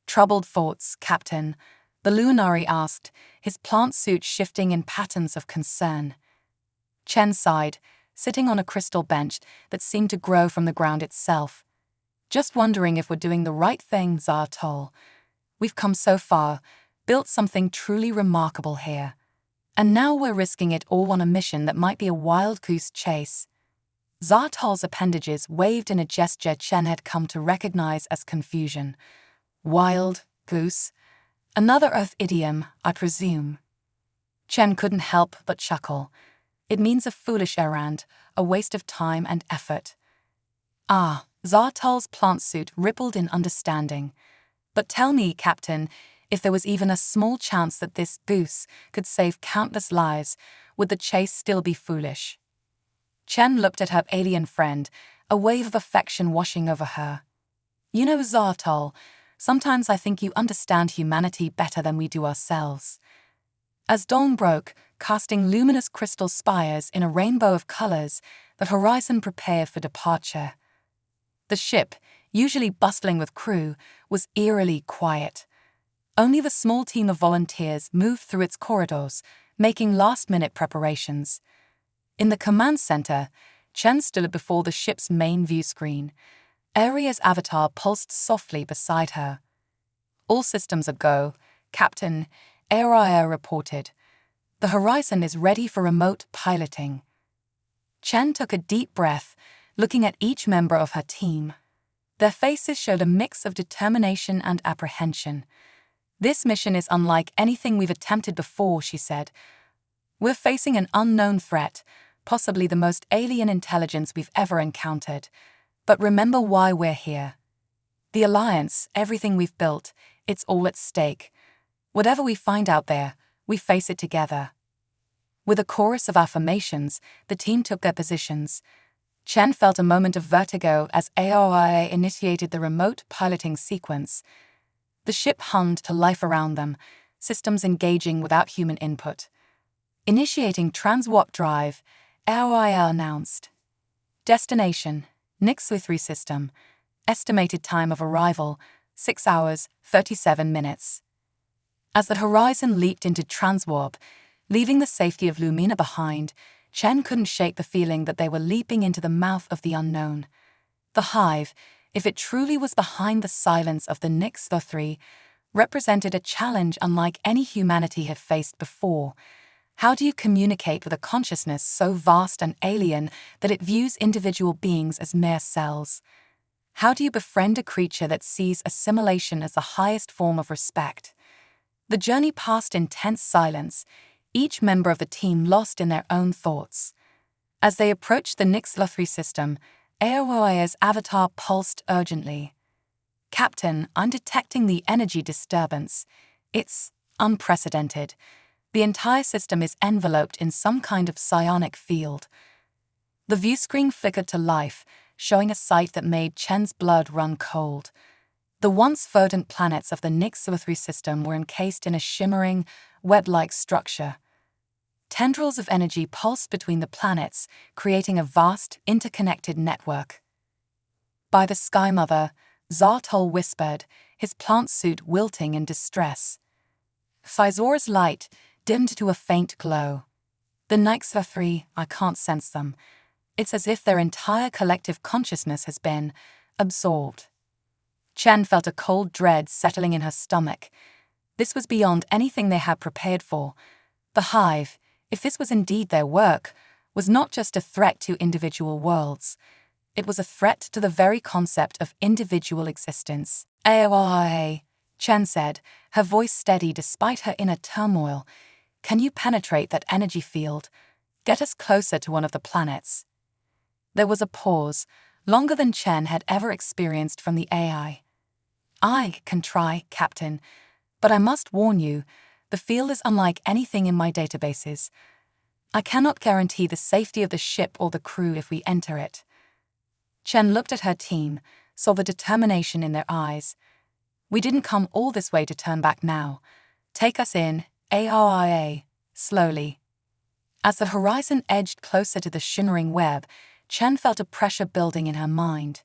Troubled thoughts, Captain, the Luminary asked, his plant suit shifting in patterns of concern. Chen sighed, sitting on a crystal bench that seemed to grow from the ground itself. Just wondering if we're doing the right thing, Zartal. We've come so far, built something truly remarkable here. And now we're risking it all on a mission that might be a wild goose chase. Zartal's appendages waved in a gesture Chen had come to recognize as confusion. Wild goose? Another Earth idiom, I presume. Chen couldn't help but chuckle. It means a foolish errand, a waste of time and effort. Ah, Zartal's plant suit rippled in understanding. But tell me, Captain, if there was even a small chance that this goose could save countless lives, would the chase still be foolish? Chen looked at her alien friend, a wave of affection washing over her. You know, Zartal, sometimes I think you understand humanity better than we do ourselves. As dawn broke, casting luminous crystal spires in a rainbow of colors, the Horizon prepared for departure. The ship, usually bustling with crew, was eerily quiet. Only the small team of volunteers moved through its corridors, making last-minute preparations. In the command center, Chen stood before the ship's main view screen. Araya's avatar pulsed softly beside her. All systems are go, Captain, Araya reported. The Horizon is ready for remote piloting. Chen took a deep breath, looking at each member of her team. Their faces showed a mix of determination and apprehension. This mission is unlike anything we've attempted before, she said. We're facing an unknown threat, possibly the most alien intelligence we've ever encountered. But remember why we're here. The Alliance, everything we've built, it's all at stake. Whatever we find out there, We face it together. With a chorus of affirmations, the team took their positions. Chen felt a moment of vertigo as AOIA initiated the remote piloting sequence. The ship hummed to life around them, systems engaging without human input. Initiating transwarp drive, AOIA announced. Destination, Nix-3 system. Estimated time of arrival, 6 hours, 37 minutes. As the horizon leaped into transwarp, leaving the safety of Lumina behind, Chen couldn't shake the feeling that they were leaping into the mouth of the unknown. The hive, if it truly was behind the silence of the Nix-3, represented a challenge unlike any humanity had faced before. How do you communicate with a consciousness so vast and alien that it views individual beings as mere cells? How do you befriend a creature that sees assimilation as the highest form of respect? The journey passed in tense silence, each member of the team lost in their own thoughts. As they approached the Nix-3 system, AOIA's avatar pulsed urgently. "Captain, I'm detecting the energy disturbance. It's unprecedented. The entire system is enveloped in some kind of psionic field." The view screen flickered to life, showing a sight that made Chen's blood run cold. The once verdant planets of the Nix-3 system were encased in a shimmering, web-like structure. Tendrils of energy pulsed between the planets, creating a vast, interconnected network. "By the Sky Mother," Zartol whispered, his plant suit wilting in distress. Fizora's light dimmed to a faint glow. "The Nix-3, I can't sense them. It's as if their entire collective consciousness has been absorbed." Chen felt a cold dread settling in her stomach. This was beyond anything they had prepared for. The hive, if this was indeed their work, was not just a threat to individual worlds. It was a threat to the very concept of individual existence. "AOIA," Chen said, her voice steady despite her inner turmoil. "Can you penetrate that energy field? Get us closer to one of the planets." There was a pause, longer than Chen had ever experienced from the AI. "I can try, Captain, but I must warn you, the field is unlike anything in my databases. I cannot guarantee the safety of the ship or the crew if we enter it." Chen looked at her team, saw the determination in their eyes. "We didn't come all this way to turn back now. Take us in, AOIA, slowly." As the horizon edged closer to the shimmering web, Chen felt a pressure building in her mind.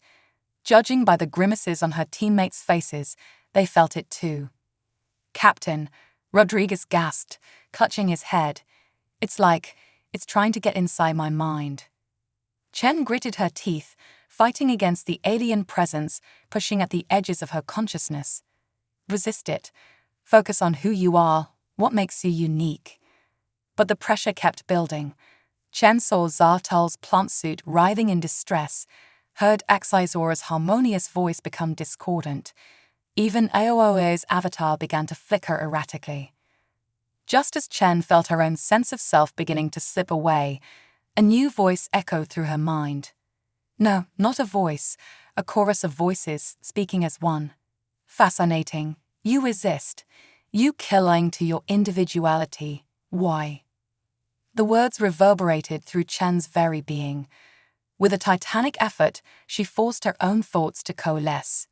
Judging by the grimaces on her teammates' faces, they felt it too. "Captain," Rodriguez gasped, clutching his head. It's trying to get inside my mind." Chen gritted her teeth, fighting against the alien presence pushing at the edges of her consciousness. "Resist it. Focus on who you are, what makes you unique." But the pressure kept building. Chen saw Zartal's plant suit writhing in distress, heard Axizora's harmonious voice become discordant. Even AOIA's avatar began to flicker erratically. Just as Chen felt her own sense of self beginning to slip away, a new voice echoed through her mind. No, not a voice, a chorus of voices speaking as one. "Fascinating. You resist. You cling to your individuality. Why?" The words reverberated through Chen's very being. With a titanic effort, she forced her own thoughts to coalesce.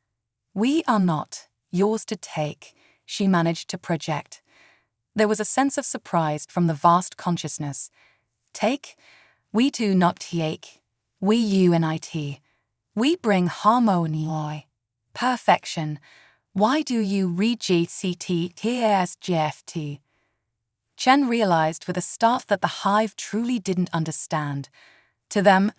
"We are not yours to take," she managed to project. There was a sense of surprise from the vast consciousness. "Take? We do not take. We unite. We bring harmony. Perfection. Why do you reject TSGFT?" Chen realized with a start that the hive truly didn't understand. To them,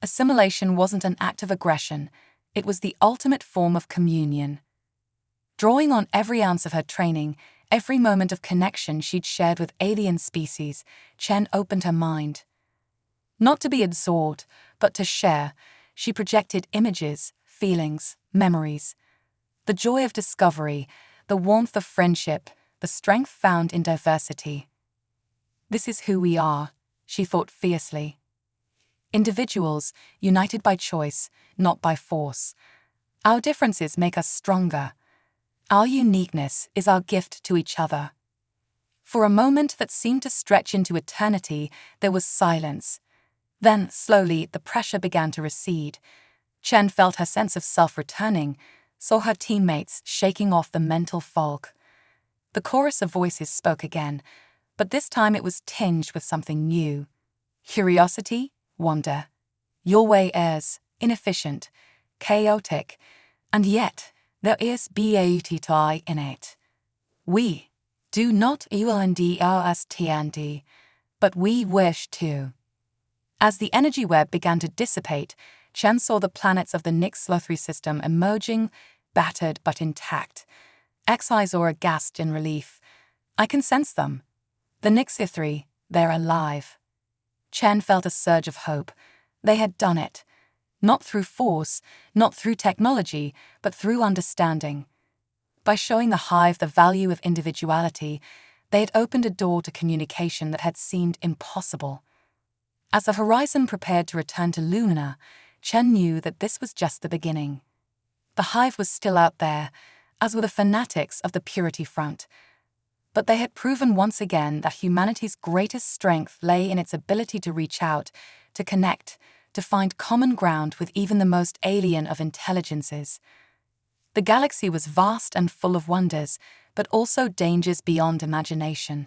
assimilation wasn't an act of aggression, it was the ultimate form of communion. Drawing on every ounce of her training, every moment of connection she'd shared with alien species, Chen opened her mind. Not to be absorbed, but to share, she projected images, feelings, memories. The joy of discovery, the warmth of friendship, the strength found in diversity. "This is who we are," she thought fiercely. Individuals, united by choice, not by force. Our differences make us stronger. Our uniqueness is our gift to each other. For a moment that seemed to stretch into eternity, there was silence. Then, slowly, the pressure began to recede. Chen felt her sense of self returning, saw her teammates shaking off the mental fog. The chorus of voices spoke again, but this time it was tinged with something new. Curiosity, wonder. Your way is inefficient, chaotic, and yet there is beauty in it. We do not understand, but we wish to. As the energy web began to dissipate, Chen saw the planets of the Nix-3 system emerging, battered but intact. Xizora gasped in relief. I can sense them. The Nix-3, they're alive. Chen felt a surge of hope. They had done it. Not through force, not through technology, but through understanding. By showing the hive the value of individuality, they had opened a door to communication that had seemed impossible. As the Horizon prepared to return to Lumina, Chen knew that this was just the beginning. The hive was still out there, as were the fanatics of the Purity Front. But they had proven once again that humanity's greatest strength lay in its ability to reach out, to connect, to find common ground with even the most alien of intelligences. The galaxy was vast and full of wonders, but also dangers beyond imagination.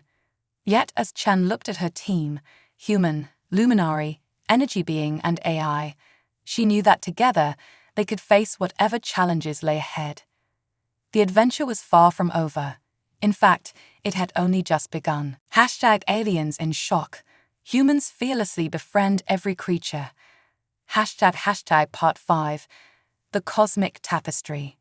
Yet as Chen looked at her team, human, luminary, energy being, and AI, she knew that together they could face whatever challenges lay ahead. The adventure was far from over. In fact, it had only just begun. #aliens in shock. Humans fearlessly befriend every creature. Part 5. The Cosmic Tapestry.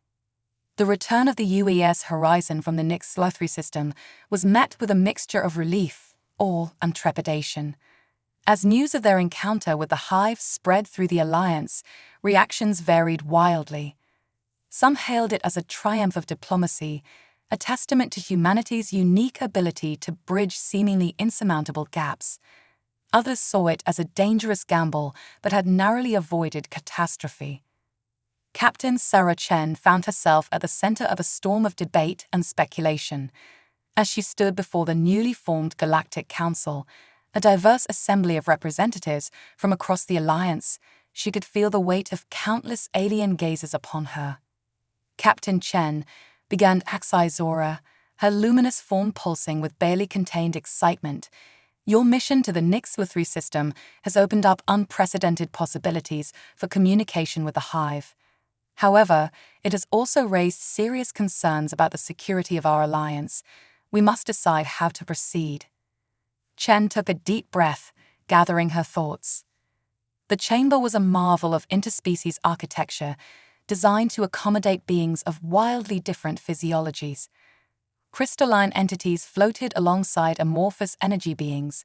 The return of the UES Horizon from the Nix-3 system was met with a mixture of relief, awe, and trepidation. As news of their encounter with the hive spread through the Alliance, reactions varied wildly. Some hailed it as a triumph of diplomacy, a testament to humanity's unique ability to bridge seemingly insurmountable gaps. Others saw it as a dangerous gamble that had narrowly avoided catastrophe. Captain Sarah Chen found herself at the center of a storm of debate and speculation. As she stood before the newly formed Galactic Council, a diverse assembly of representatives from across the Alliance, she could feel the weight of countless alien gazes upon her. Captain Chen began Xizora, her luminous form pulsing with barely contained excitement. Your mission to the Nix-3 system has opened up unprecedented possibilities for communication with the hive. However, it has also raised serious concerns about the security of our alliance. We must decide how to proceed. Chen took a deep breath, gathering her thoughts. The chamber was a marvel of interspecies architecture, designed to accommodate beings of wildly different physiologies. Crystalline entities floated alongside amorphous energy beings,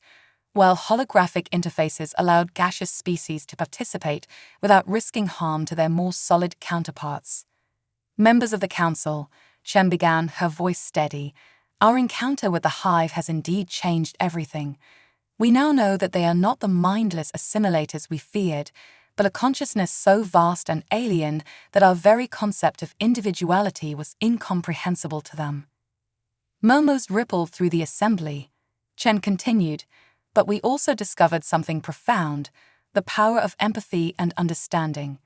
while holographic interfaces allowed gaseous species to participate without risking harm to their more solid counterparts. Members of the Council, Chen began, her voice steady, our encounter with the hive has indeed changed everything. We now know that they are not the mindless assimilators we feared, but a consciousness so vast and alien that our very concept of individuality was incomprehensible to them. Murmurs rippled through the assembly. Chen continued, but we also discovered something profound, the power of empathy and understanding.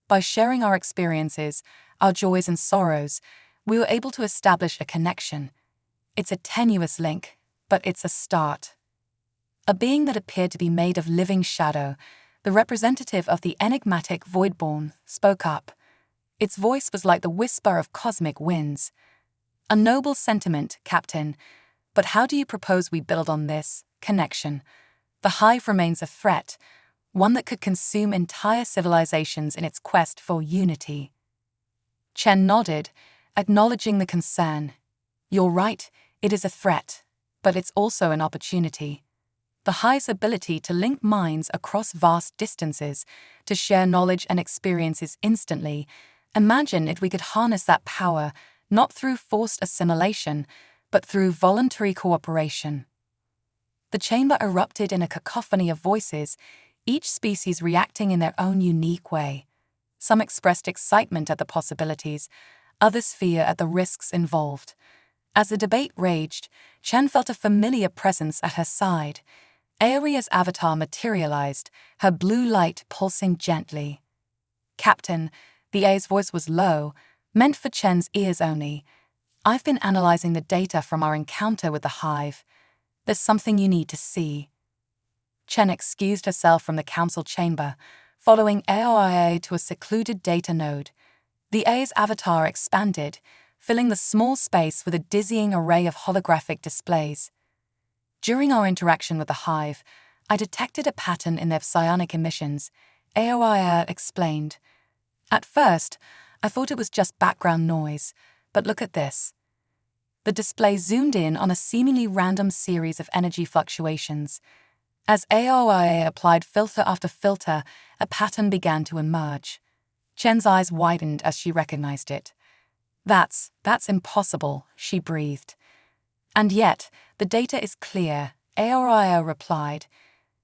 By sharing our experiences, our joys and sorrows, we were able to establish a connection. It's a tenuous link, but it's a start. A being that appeared to be made of living shadow, the representative of the enigmatic Voidborn, spoke up. Its voice was like the whisper of cosmic winds. A noble sentiment, Captain, but how do you propose we build on this connection? The hive remains a threat, one that could consume entire civilizations in its quest for unity. Chen nodded, acknowledging the concern. You're right, it is a threat, but it's also an opportunity. The hive's ability to link minds across vast distances, to share knowledge and experiences instantly. Imagine if we could harness that power, not through forced assimilation, but through voluntary cooperation. The chamber erupted in a cacophony of voices, each species reacting in their own unique way. Some expressed excitement at the possibilities, others fear at the risks involved. As the debate raged, Chen felt a familiar presence at her side. Aoria's avatar materialized, her blue light pulsing gently. "Captain," the A's voice was low, meant for Chen's ears only. "I've been analyzing the data from our encounter with the hive. There's something you need to see." Chen excused herself from the council chamber, following Aoria to a secluded data node. The A's avatar expanded, filling the small space with a dizzying array of holographic displays. "During our interaction with the hive, I detected a pattern in their psionic emissions," Aoria explained. "At first, I thought it was just background noise, but look at this." The display zoomed in on a seemingly random series of energy fluctuations. As Aoria applied filter after filter, a pattern began to emerge. Chen's eyes widened as she recognized it. That's impossible," she breathed. "And yet, the data is clear," Aoria replied.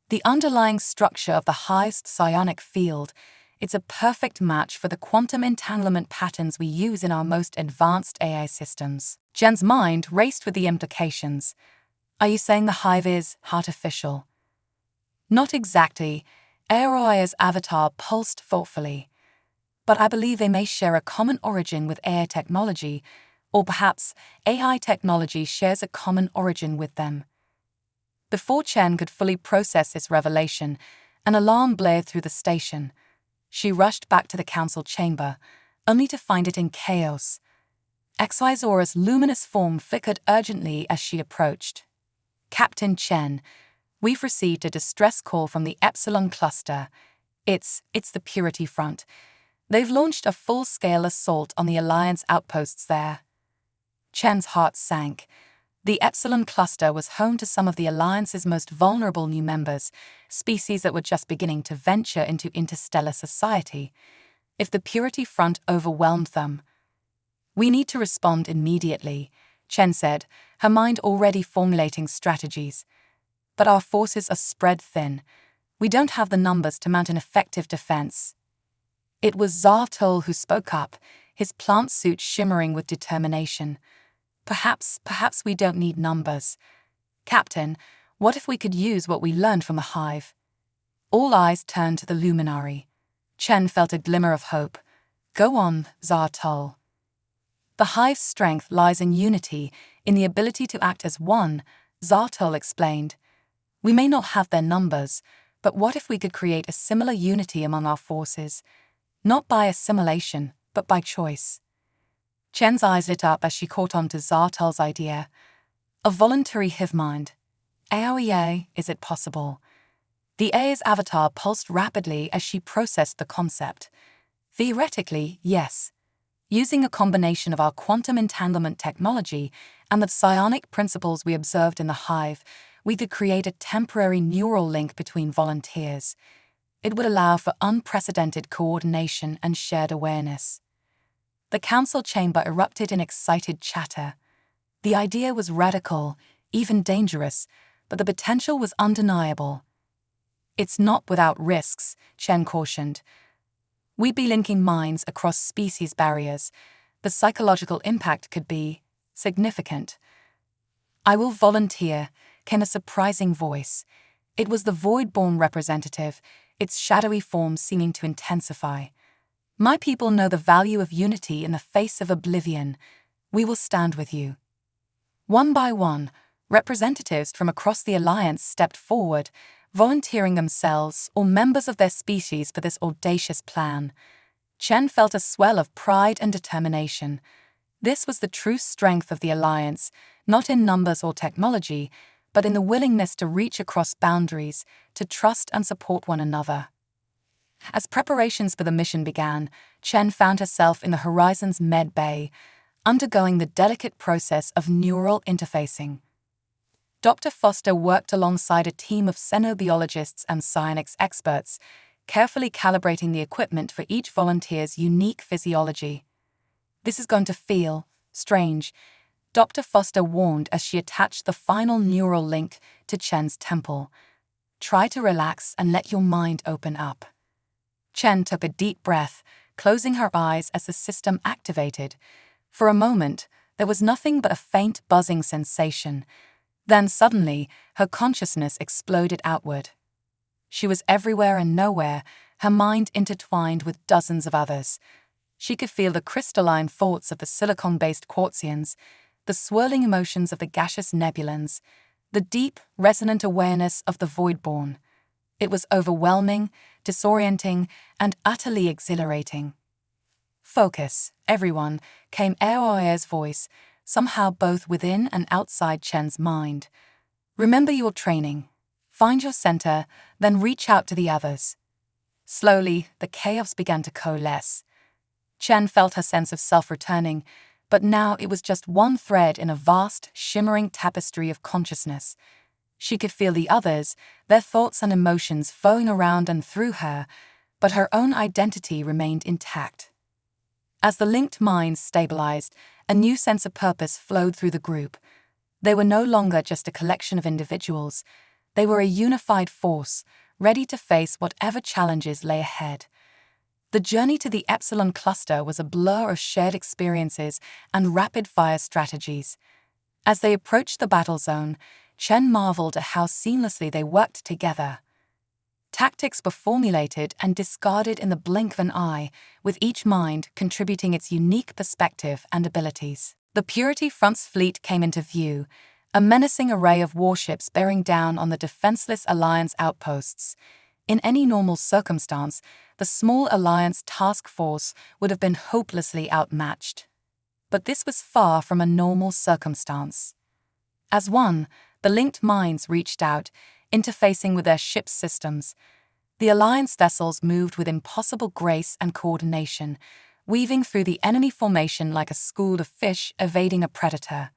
"The underlying structure of the hive's psionic field, it's a perfect match for the quantum entanglement patterns we use in our most advanced AI systems." Chen's mind raced with the implications. "Are you saying the hive is artificial?" "Not exactly," Aoria's avatar pulsed thoughtfully. "But I believe they may share a common origin with AI technology, or perhaps AI technology shares a common origin with them." Before Chen could fully process this revelation, an alarm blared through the station. She rushed back to the council chamber, only to find it in chaos. Xyzora's luminous form flickered urgently as she approached. "Captain Chen, we've received a distress call from the Epsilon cluster. It's the Purity Front. They've launched a full-scale assault on the Alliance outposts there." Chen's heart sank. The Epsilon cluster was home to some of the Alliance's most vulnerable new members, species that were just beginning to venture into interstellar society. If the Purity Front overwhelmed them, "We need to respond immediately," Chen said, her mind already formulating strategies. "But our forces are spread thin. We don't have the numbers to mount an effective defense." It was Zartol who spoke up, his plant suit shimmering with determination. Perhaps we don't need numbers. Captain, what if we could use what we learned from the hive?" All eyes turned to the luminary. Chen felt a glimmer of hope. "Go on, Zartol." "The hive's strength lies in unity, in the ability to act as one," Zartol explained. "We may not have their numbers, but what if we could create a similar unity among our forces? Not by assimilation, but by choice." Chen's eyes lit up as she caught on to Zartol's idea. "A voluntary hive mind. Aoria, is it possible?" The A's avatar pulsed rapidly as she processed the concept. "Theoretically, yes. Using a combination of our quantum entanglement technology and the psionic principles we observed in the hive, we could create a temporary neural link between volunteers. It would allow for unprecedented coordination and shared awareness." The council chamber erupted in excited chatter. The idea was radical, even dangerous, but the potential was undeniable. "It's not without risks," Chen cautioned. "We'd be linking minds across species barriers. The psychological impact could be significant." "I will volunteer," came a surprising voice. It was the Void-born representative, its shadowy form seeming to intensify. "My people know the value of unity in the face of oblivion. We will stand with you." One by one, representatives from across the Alliance stepped forward, volunteering themselves or members of their species for this audacious plan. Chen felt a swell of pride and determination. This was the true strength of the Alliance, not in numbers or technology, but in the willingness to reach across boundaries, to trust and support one another. As preparations for the mission began, Chen found herself in the Horizon's med bay, undergoing the delicate process of neural interfacing. Dr. Foster worked alongside a team of xenobiologists and psionics experts, carefully calibrating the equipment for each volunteer's unique physiology. "This is going to feel strange," Dr. Foster warned as she attached the final neural link to Chen's temple. "Try to relax and let your mind open up." Chen took a deep breath, closing her eyes as the system activated. For a moment, There was nothing but a faint buzzing sensation. Then suddenly, her consciousness exploded outward. She was everywhere and nowhere, her mind intertwined with dozens of others. She could feel the crystalline thoughts of the silicon-based quartzians, the swirling emotions of the gaseous nebulans, the deep, resonant awareness of the voidborn. It was overwhelming, disorienting, and utterly exhilarating. "Focus, everyone," came Aoya's voice, somehow both within and outside Chen's mind. "Remember your training. Find your center, then reach out to the others." Slowly, the chaos began to coalesce. Chen felt her sense of self returning, but now it was just one thread in a vast, shimmering tapestry of consciousness. She could feel the others, their thoughts and emotions flowing around and through her, but her own identity remained intact. As the linked minds stabilized, a new sense of purpose flowed through the group. They were no longer just a collection of individuals. They were a unified force, ready to face whatever challenges lay ahead. The journey to the Epsilon cluster was a blur of shared experiences and rapid-fire strategies. As they approached the battle zone, Chen marveled at how seamlessly they worked together. Tactics were formulated and discarded in the blink of an eye, with each mind contributing its unique perspective and abilities. The Purity Front's fleet came into view, a menacing array of warships bearing down on the defenseless Alliance outposts. In any normal circumstance, the small Alliance task force would have been hopelessly outmatched. But this was far from a normal circumstance. As one, the linked minds reached out, interfacing with their ship's systems. The Alliance vessels moved with impossible grace and coordination, weaving through the enemy formation like a school of fish evading a predator.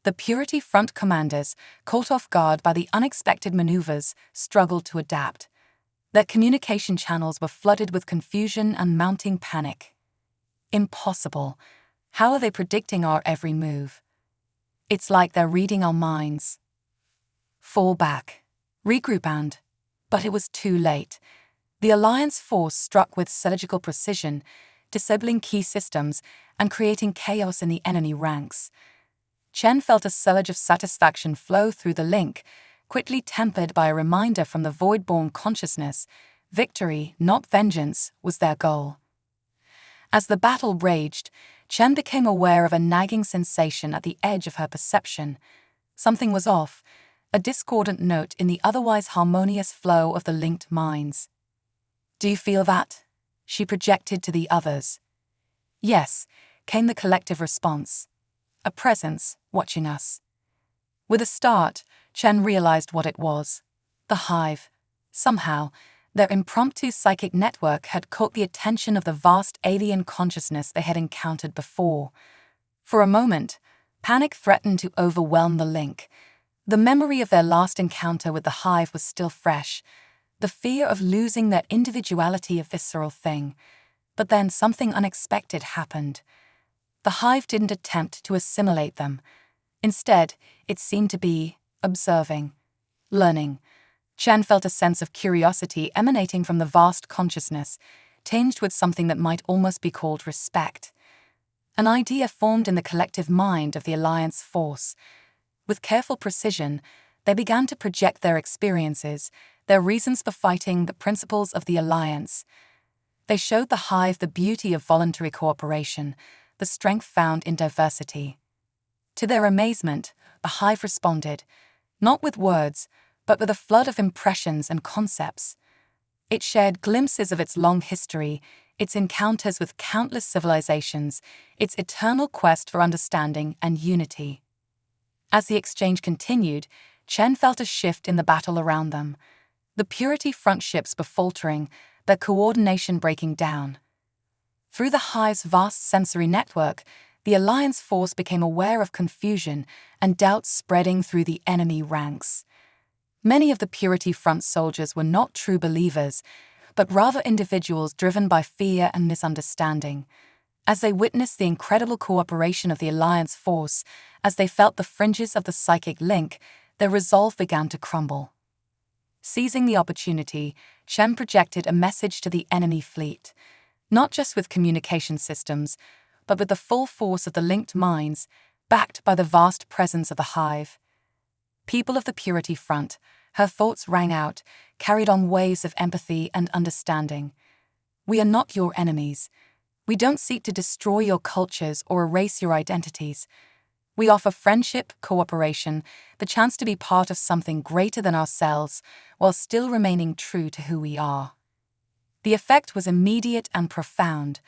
The Purity Front commanders, caught off guard by the unexpected maneuvers, struggled to adapt. Their communication channels were flooded with confusion and mounting panic. Impossible. How are they predicting our every move? It's like they're reading our minds. Fall back. Regroup and... But it was too late. The Alliance force struck with surgical precision, disabling key systems and creating chaos in the enemy ranks. Chen felt a surge of satisfaction flow through the link, quickly tempered by a reminder from the void-born consciousness. Victory, not vengeance, was their goal. As the battle raged, Chen became aware of a nagging sensation at the edge of her perception. Something was off, a discordant note in the otherwise harmonious flow of the linked minds. "Do you feel that?" she projected to the others. "Yes," came the collective response. A presence watching us. With a start, Chen realized what it was. The Hive. Somehow, their impromptu psychic network had caught the attention of the vast alien consciousness they had encountered before. For a moment, panic threatened to overwhelm the link. The memory of their last encounter with the Hive was still fresh, the fear of losing their individuality a visceral thing. But then something unexpected happened. The Hive didn't attempt to assimilate them. Instead, it seemed to be observing, learning. Chen felt a sense of curiosity emanating from the vast consciousness, tinged with something that might almost be called respect. An idea formed in the collective mind of the Alliance force. With careful precision, they began to project their experiences, their reasons for fighting, the principles of the Alliance. They showed the Hive the beauty of voluntary cooperation, the strength found in diversity. To their amazement, the Hive responded, not with words, but with a flood of impressions and concepts. It shared glimpses of its long history, its encounters with countless civilizations, its eternal quest for understanding and unity. As the exchange continued, Chen felt a shift in the battle around them. The Purity Front ships were faltering, their coordination breaking down. Through the Hive's vast sensory network, the Alliance force became aware of confusion and doubt spreading through the enemy ranks. Many of the Purity Front soldiers were not true believers, but rather individuals driven by fear and misunderstanding. As they witnessed the incredible cooperation of the Alliance force, as they felt the fringes of the psychic link, their resolve began to crumble. Seizing the opportunity, Chen projected a message to the enemy fleet. Not just with communication systems, but with the full force of the linked minds, backed by the vast presence of the hive. People of the Purity Front, her thoughts rang out, carried on waves of empathy and understanding. We are not your enemies. We don't seek to destroy your cultures or erase your identities. We offer friendship, cooperation, the chance to be part of something greater than ourselves, while still remaining true to who we are. The effect was immediate and profound.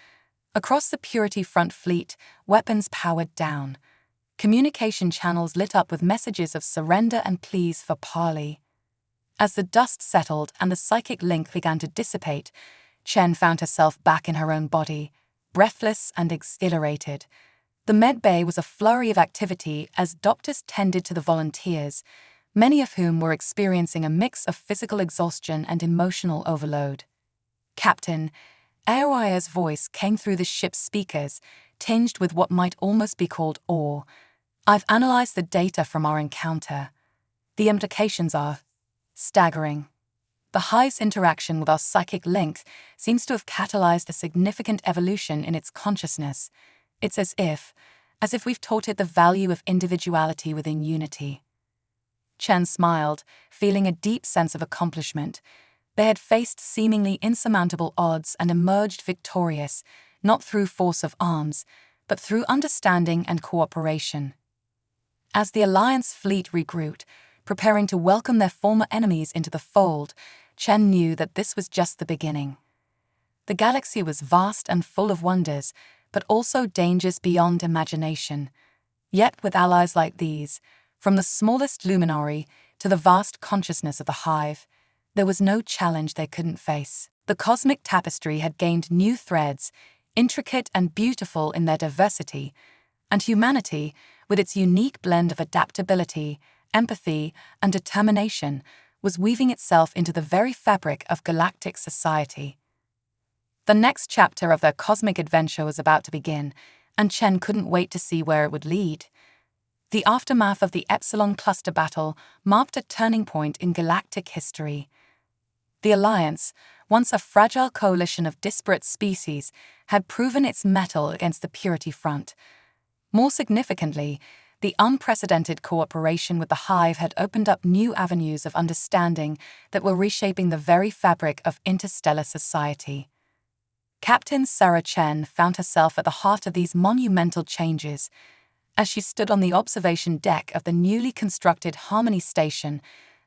Across the Purity Front fleet, weapons powered down. Communication channels lit up with messages of surrender and pleas for parley. As the dust settled and the psychic link began to dissipate, Chen found herself back in her own body, breathless and exhilarated. The med bay was a flurry of activity as doctors tended to the volunteers, many of whom were experiencing a mix of physical exhaustion and emotional overload. Captain Aoya's voice came through the ship's speakers, tinged with what might almost be called awe. I've analyzed the data from our encounter. The implications are staggering. The hive's interaction with our psychic link seems to have catalyzed a significant evolution in its consciousness. It's as if we've taught it the value of individuality within unity. Chen smiled, feeling a deep sense of accomplishment. They had faced seemingly insurmountable odds and emerged victorious, not through force of arms, but through understanding and cooperation. As the Alliance fleet regrouped, preparing to welcome their former enemies into the fold, Chen knew that this was just the beginning. The galaxy was vast and full of wonders, but also dangers beyond imagination. Yet with allies like these, from the smallest luminary to the vast consciousness of the hive, there was no challenge they couldn't face. The cosmic tapestry had gained new threads, intricate and beautiful in their diversity, and humanity, with its unique blend of adaptability, empathy, and determination, was weaving itself into the very fabric of galactic society. The next chapter of their cosmic adventure was about to begin, and Chen couldn't wait to see where it would lead. The aftermath of the Epsilon Cluster battle marked a turning point in galactic history. The Alliance, once a fragile coalition of disparate species, had proven its mettle against the Purity Front. More significantly, the unprecedented cooperation with the Hive had opened up new avenues of understanding that were reshaping the very fabric of interstellar society. Captain Sarah Chen found herself at the heart of these monumental changes. As she stood on the observation deck of the newly constructed Harmony Station,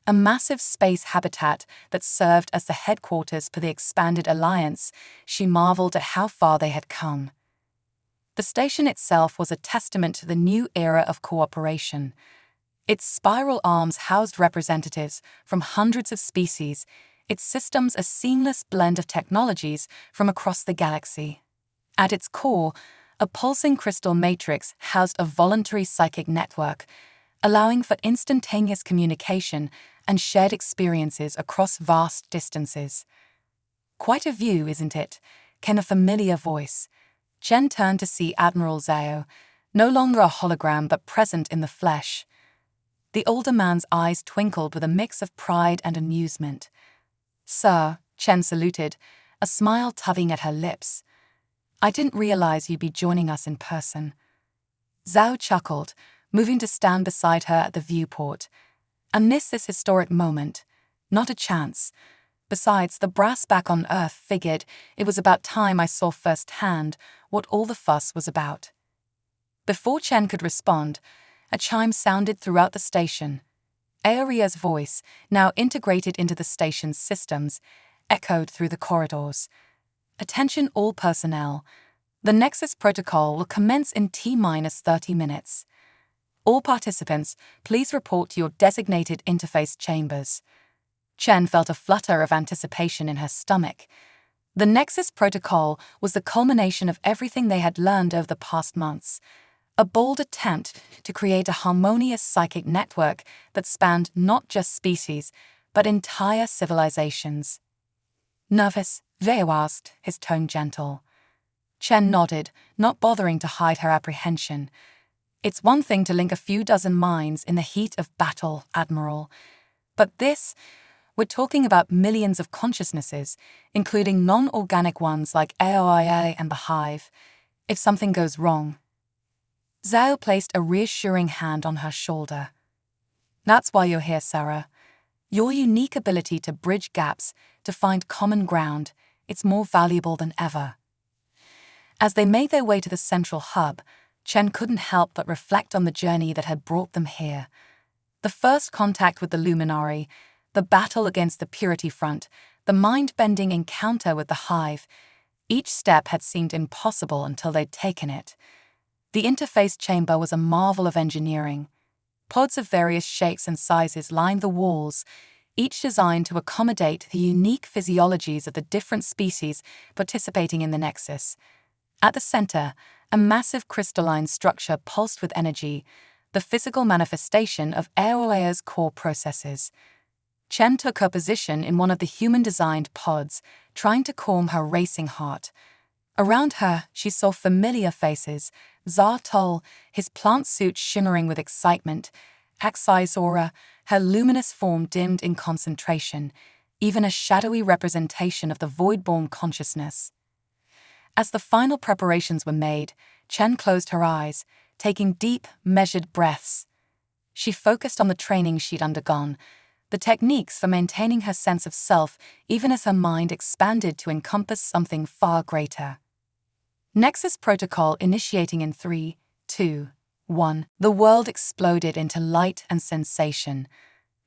a massive space habitat that served as the headquarters for the expanded Alliance, she marveled at how far they had come. The station itself was a testament to the new era of cooperation. Its spiral arms housed representatives from hundreds of species, its systems a seamless blend of technologies from across the galaxy. At its core, a pulsing crystal matrix housed a voluntary psychic network, allowing for instantaneous communication and shared experiences across vast distances. Quite a view, isn't it? Came a familiar voice. Chen turned to see Admiral Zhao, no longer a hologram but present in the flesh. The older man's eyes twinkled with a mix of pride and amusement. "Sir," Chen saluted, a smile tugging at her lips. "I didn't realize you'd be joining us in person." Zhao chuckled, moving to stand beside her at the viewport. "I miss this historic moment. Not a chance. Besides, the brass back on Earth figured it was about time I saw firsthand what all the fuss was about." Before Chen could respond, a chime sounded throughout the station. Aoria's voice, now integrated into the station's systems, echoed through the corridors. "Attention all personnel. The Nexus protocol will commence in T-30 minutes. All participants, please report to your designated interface chambers." Chen felt a flutter of anticipation in her stomach. The Nexus protocol was the culmination of everything they had learned over the past months. A bold attempt to create a harmonious psychic network that spanned not just species, but entire civilizations. "Nervous?" Zhao asked, his tone gentle. Chen nodded, not bothering to hide her apprehension. "It's one thing to link a few dozen minds in the heat of battle, Admiral. But this, we're talking about millions of consciousnesses, including non-organic ones like AOIA and the Hive. if something goes wrong. Zhao placed a reassuring hand on her shoulder. That's why you're here, Sarah. Your unique ability to bridge gaps, to find common ground, it's more valuable than ever. As they made their way to the central hub, Chen couldn't help but reflect on the journey that had brought them here. The first contact with the Luminary, the battle against the Purity Front, the mind-bending encounter with the Hive, each step had seemed impossible until they'd taken it. The interface chamber was a marvel of engineering. Pods of various shapes and sizes lined the walls, each designed to accommodate the unique physiologies of the different species participating in the Nexus. At the center, a massive crystalline structure pulsed with energy, the physical manifestation of Aoea's core processes. Chen took her position in one of the human-designed pods, trying to calm her racing heart. Around her, she saw familiar faces: Zartol, his plant suit shimmering with excitement; Axizora, her luminous form dimmed in concentration, even a shadowy representation of the void-born consciousness. As the final preparations were made, Chen closed her eyes, taking deep, measured breaths. She focused on the training she'd undergone, the techniques for maintaining her sense of self even as her mind expanded to encompass something far greater. Nexus protocol initiating in 3, 2, 1. The world exploded into light and sensation.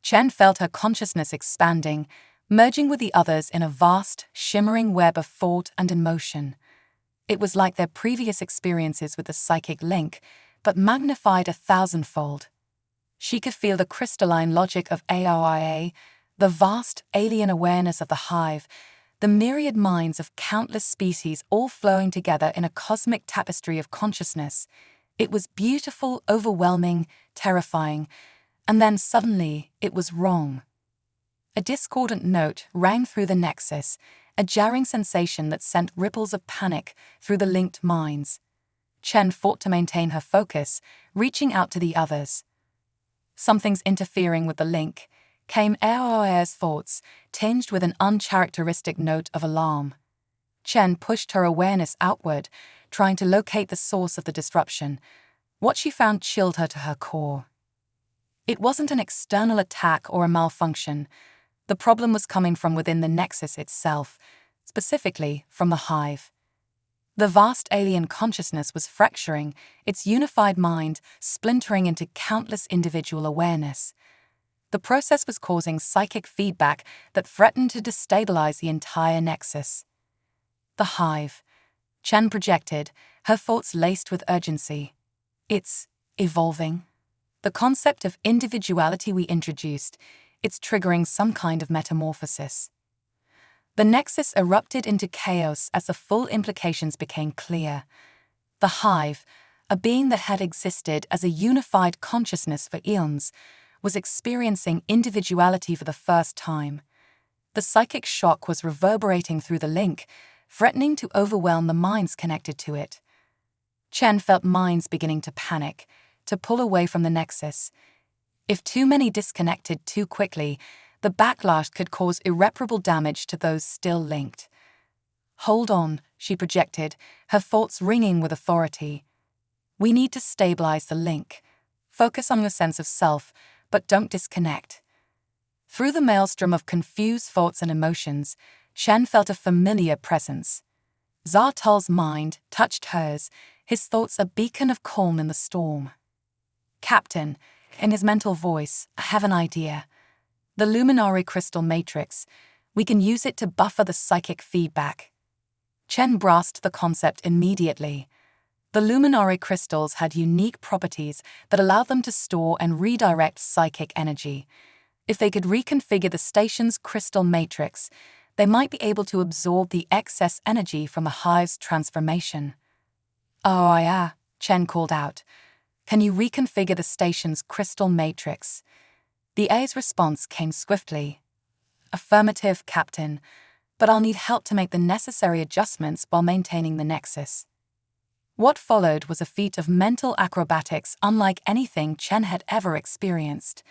Chen felt her consciousness expanding, merging with the others in a vast, shimmering web of thought and emotion. It was like their previous experiences with the psychic link, but magnified 1,000-fold. She could feel the crystalline logic of Aoia, the vast alien awareness of the Hive, the myriad minds of countless species all flowing together in a cosmic tapestry of consciousness. It was beautiful, overwhelming, terrifying, and then suddenly it was wrong. A discordant note rang through the Nexus, a jarring sensation that sent ripples of panic through the linked minds. Chen fought to maintain her focus, reaching out to the others. Something's interfering with the link, came Aoea's thoughts, tinged with an uncharacteristic note of alarm. Chen pushed her awareness outward, trying to locate the source of the disruption. What she found chilled her to her core. It wasn't an external attack or a malfunction. The problem was coming from within the Nexus itself, specifically from the Hive. The vast alien consciousness was fracturing, its unified mind splintering into countless individual awareness. The process was causing psychic feedback that threatened to destabilize the entire Nexus. The Hive. Chen projected, her thoughts laced with urgency. It's evolving. The concept of individuality we introduced, it's triggering some kind of metamorphosis. The Nexus erupted into chaos as the full implications became clear. The Hive, a being that had existed as a unified consciousness for eons, was experiencing individuality for the first time. The psychic shock was reverberating through the link, threatening to overwhelm the minds connected to it. Chen felt minds beginning to panic, to pull away from the Nexus. If too many disconnected too quickly, the backlash could cause irreparable damage to those still linked. Hold on, she projected, her thoughts ringing with authority. We need to stabilize the link. Focus on your sense of self, but don't disconnect. Through the maelstrom of confused thoughts and emotions, Chen felt a familiar presence. Zartol's mind touched hers, his thoughts a beacon of calm in the storm. Captain, in his mental voice, I have an idea. The Luminary Crystal Matrix, we can use it to buffer the psychic feedback. Chen grasped the concept immediately. The Luminary crystals had unique properties that allowed them to store and redirect psychic energy. If they could reconfigure the station's crystal matrix, they might be able to absorb the excess energy from the Hive's transformation. Oh, yeah, Chen called out. Can you reconfigure the station's crystal matrix? The A's response came swiftly. Affirmative, Captain, but I'll need help to make the necessary adjustments while maintaining the Nexus. What followed was a feat of mental acrobatics unlike anything Chen had ever experienced.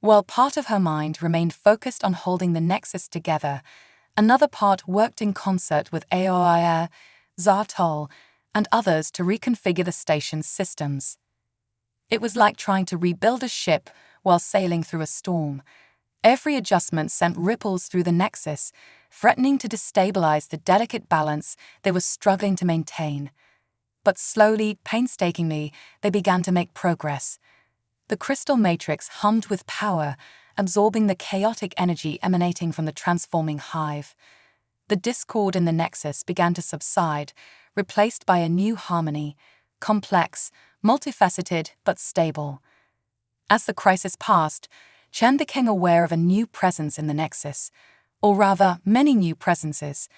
While part of her mind remained focused on holding the Nexus together, another part worked in concert with Aoia, Zartol, and others to reconfigure the station's systems. It was like trying to rebuild a ship while sailing through a storm. Every adjustment sent ripples through the Nexus, threatening to destabilize the delicate balance they were struggling to maintain. But slowly, painstakingly, they began to make progress. The crystal matrix hummed with power, absorbing the chaotic energy emanating from the transforming hive. The discord in the Nexus began to subside, replaced by a new harmony, complex, multifaceted, but stable. As the crisis passed, Chen became aware of a new presence in the Nexus, or rather, many new presences.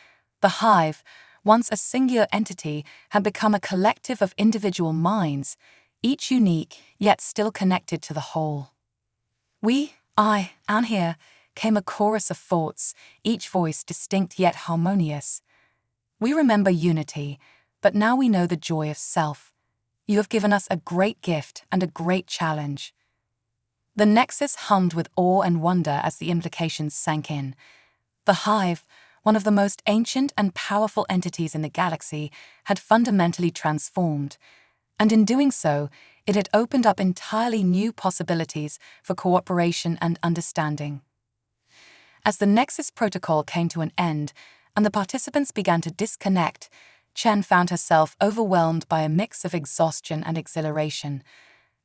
The hive, once a singular entity, had become a collective of individual minds, each unique, yet still connected to the whole. We, I, and here, came a chorus of thoughts, each voice distinct yet harmonious. We remember unity, but now we know the joy of self. You have given us a great gift and a great challenge. The Nexus hummed with awe and wonder as the implications sank in. The hive, one of the most ancient and powerful entities in the galaxy, had fundamentally transformed, and in doing so, it had opened up entirely new possibilities for cooperation and understanding. As the Nexus protocol came to an end and the participants began to disconnect, Chen found herself overwhelmed by a mix of exhaustion and exhilaration.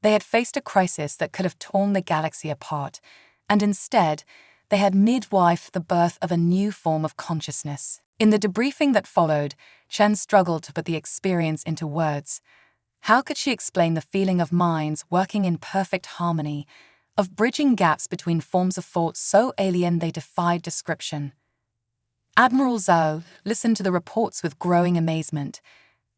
They had faced a crisis that could have torn the galaxy apart, and instead, they had midwifed the birth of a new form of consciousness. In the debriefing that followed, Chen struggled to put the experience into words. How could she explain the feeling of minds working in perfect harmony, of bridging gaps between forms of thought so alien they defied description? Admiral Zhao listened to the reports with growing amazement.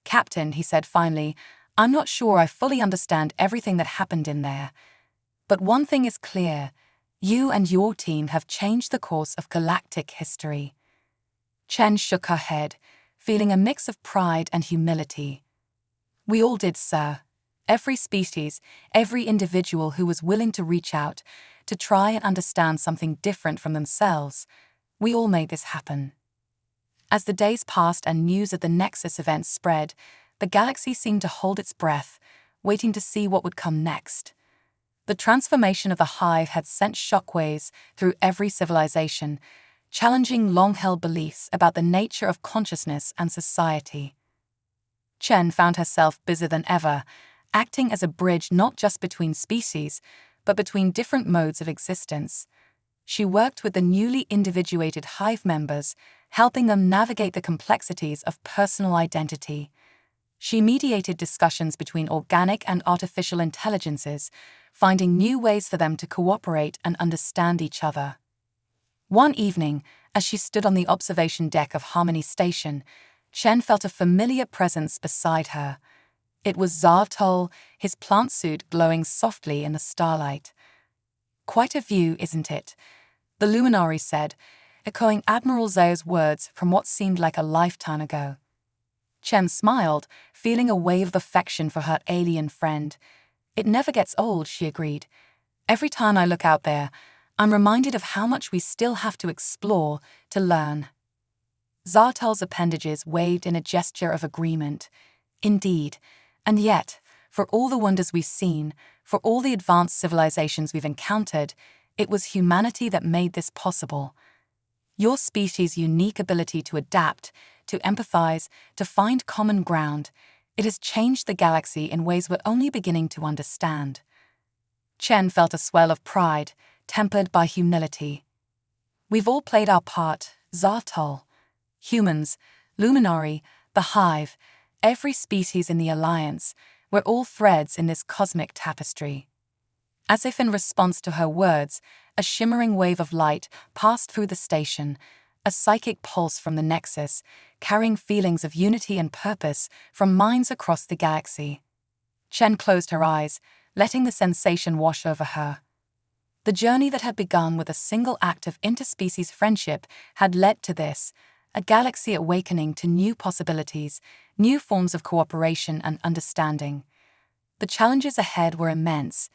"Captain," he said finally, "I'm not sure I fully understand everything that happened in there. But one thing is clear. You and your team have changed the course of galactic history." Chen shook her head, feeling a mix of pride and humility. "We all did, sir. Every species, every individual who was willing to reach out, to try and understand something different from themselves. We all made this happen." As the days passed and news of the Nexus events spread, the galaxy seemed to hold its breath, waiting to see what would come next. The transformation of the hive had sent shockwaves through every civilization, challenging long-held beliefs about the nature of consciousness and society. Chen found herself busier than ever, acting as a bridge not just between species, but between different modes of existence. She worked with the newly individuated hive members, helping them navigate the complexities of personal identity. She mediated discussions between organic and artificial intelligences, finding new ways for them to cooperate and understand each other. One evening, as she stood on the observation deck of Harmony Station, Chen felt a familiar presence beside her. It was Zartol, his plant suit glowing softly in the starlight. "Quite a view, isn't it?" the luminary said, echoing Admiral Zhao's words from what seemed like a lifetime ago. Chen smiled, feeling a wave of affection for her alien friend. "It never gets old," she agreed. "Every time I look out there, I'm reminded of how much we still have to explore, to learn." Zartol's appendages waved in a gesture of agreement. "Indeed. And yet, for all the wonders we've seen, for all the advanced civilizations we've encountered, it was humanity that made this possible. Your species' unique ability to adapt, to empathize, to find common ground, it has changed the galaxy in ways we're only beginning to understand." Chen felt a swell of pride, tempered by humility. "We've all played our part, Zartol. Humans, Luminary, the Hive, every species in the Alliance, we're all threads in this cosmic tapestry." As if in response to her words, a shimmering wave of light passed through the station, a psychic pulse from the Nexus, carrying feelings of unity and purpose from minds across the galaxy. Chen closed her eyes, letting the sensation wash over her. The journey that had begun with a single act of interspecies friendship had led to this, a galaxy awakening to new possibilities, new forms of cooperation and understanding. The challenges ahead were immense,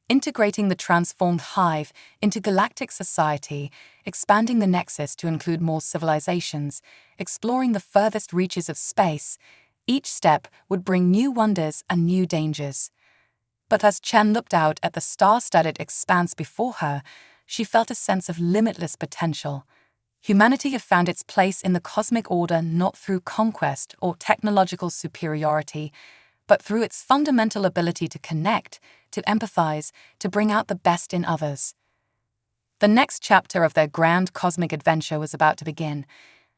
integrating the transformed hive into galactic society, expanding the Nexus to include more civilizations, exploring the furthest reaches of space. Each step would bring new wonders and new dangers. But as Chen looked out at the star-studded expanse before her, she felt a sense of limitless potential. Humanity had found its place in the cosmic order not through conquest or technological superiority, but through its fundamental ability to connect, to empathize, to bring out the best in others. The next chapter of their grand cosmic adventure was about to begin,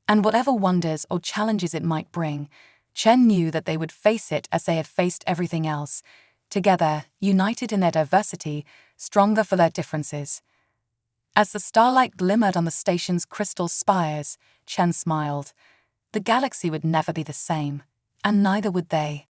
and whatever wonders or challenges it might bring, Chen knew that they would face it as they had faced everything else, together, united in their diversity, stronger for their differences. As the starlight glimmered on the station's crystal spires, Chen smiled. The galaxy would never be the same, and neither would they.